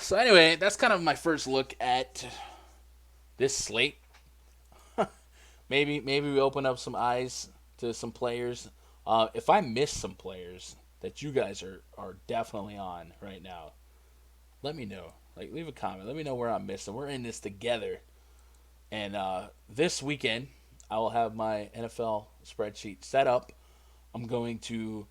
Speaker 1: So anyway, that's kind of my first look at this slate. maybe we open up some eyes to some players. If I miss some players that you guys are definitely on right now, let me know. Like, leave a comment. Let me know where I'm missing. We're in this together. And this weekend, I will have my NFL spreadsheet set up. I'm going to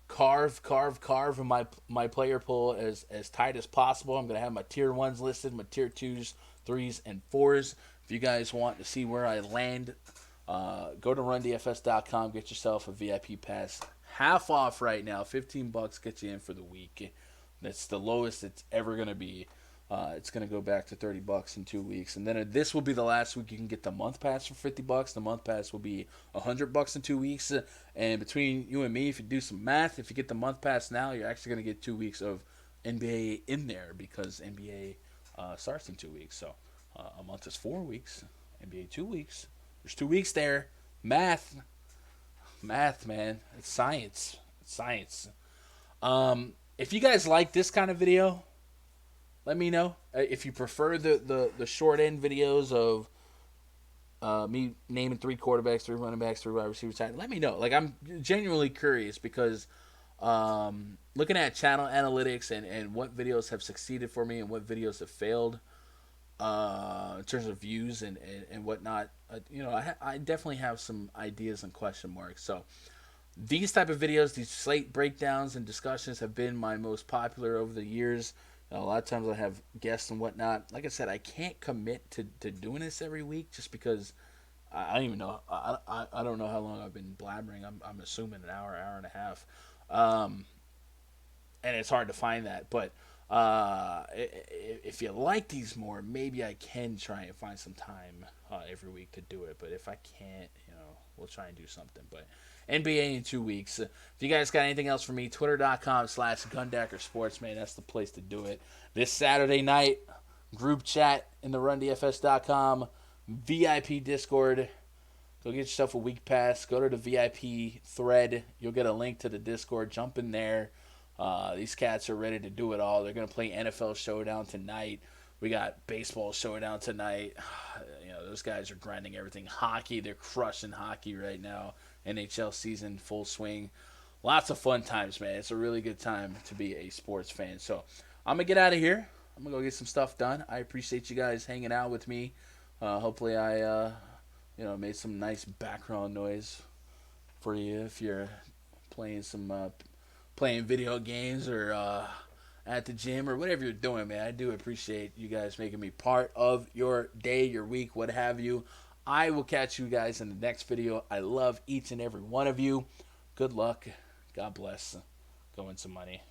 Speaker 1: carve my player pool as tight as possible. I'm going to have my tier 1s listed, my tier 2s, 3s, and 4s. If you guys want to see where I land, go to rundfs.com, get yourself a VIP pass. Half off right now, $15 gets you in for the week. That's the lowest it's ever going to be. It's going to go back to $30 in 2 weeks. And then this will be the last week you can get the month pass for $50. The month pass will be $100 in 2 weeks. And between you and me, if you do some math, if you get the month pass now, you're actually going to get 2 weeks of NBA in there because NBA starts in 2 weeks. So a month is 4 weeks. NBA 2 weeks. There's 2 weeks there. Math, man. It's science. It's science. If you guys like this kind of video, let me know. If you prefer the short end videos of me naming 3 quarterbacks, 3 running backs, 3 wide receivers, let me know. Like, I'm genuinely curious because looking at channel analytics and what videos have succeeded for me and what videos have failed in terms of views and whatnot, I definitely have some ideas and question marks. So these type of videos, these slate breakdowns and discussions have been my most popular over the years. A lot of times I have guests and whatnot. Like I said, I can't commit to doing this every week just because I don't even know. I don't know how long I've been blabbering. I'm assuming an hour and a half. And it's hard to find that. But if you like these more, maybe I can try and find some time every week to do it. But if I can't, we'll try and do something. But NBA in 2 weeks. If you guys got anything else for me, twitter.com/GundackerSports, man, that's the place to do it. This Saturday night, group chat in the rundfs.com VIP Discord. Go get yourself a week pass. Go to the VIP thread. You'll get a link to the Discord. Jump in there. These cats are ready to do it all. They're going to play NFL Showdown tonight. We got Baseball Showdown tonight. Those guys are grinding everything. Hockey, they're crushing hockey right now. NHL season, full swing. Lots of fun times, man. It's a really good time to be a sports fan. So I'm going to get out of here. I'm going to go get some stuff done. I appreciate you guys hanging out with me. Hopefully I made some nice background noise for you if you're playing video games or at the gym or whatever you're doing, man. I do appreciate you guys making me part of your day, your week, what have you. I will catch you guys in the next video. I love each and every one of you. Good luck. God bless. Go win some money.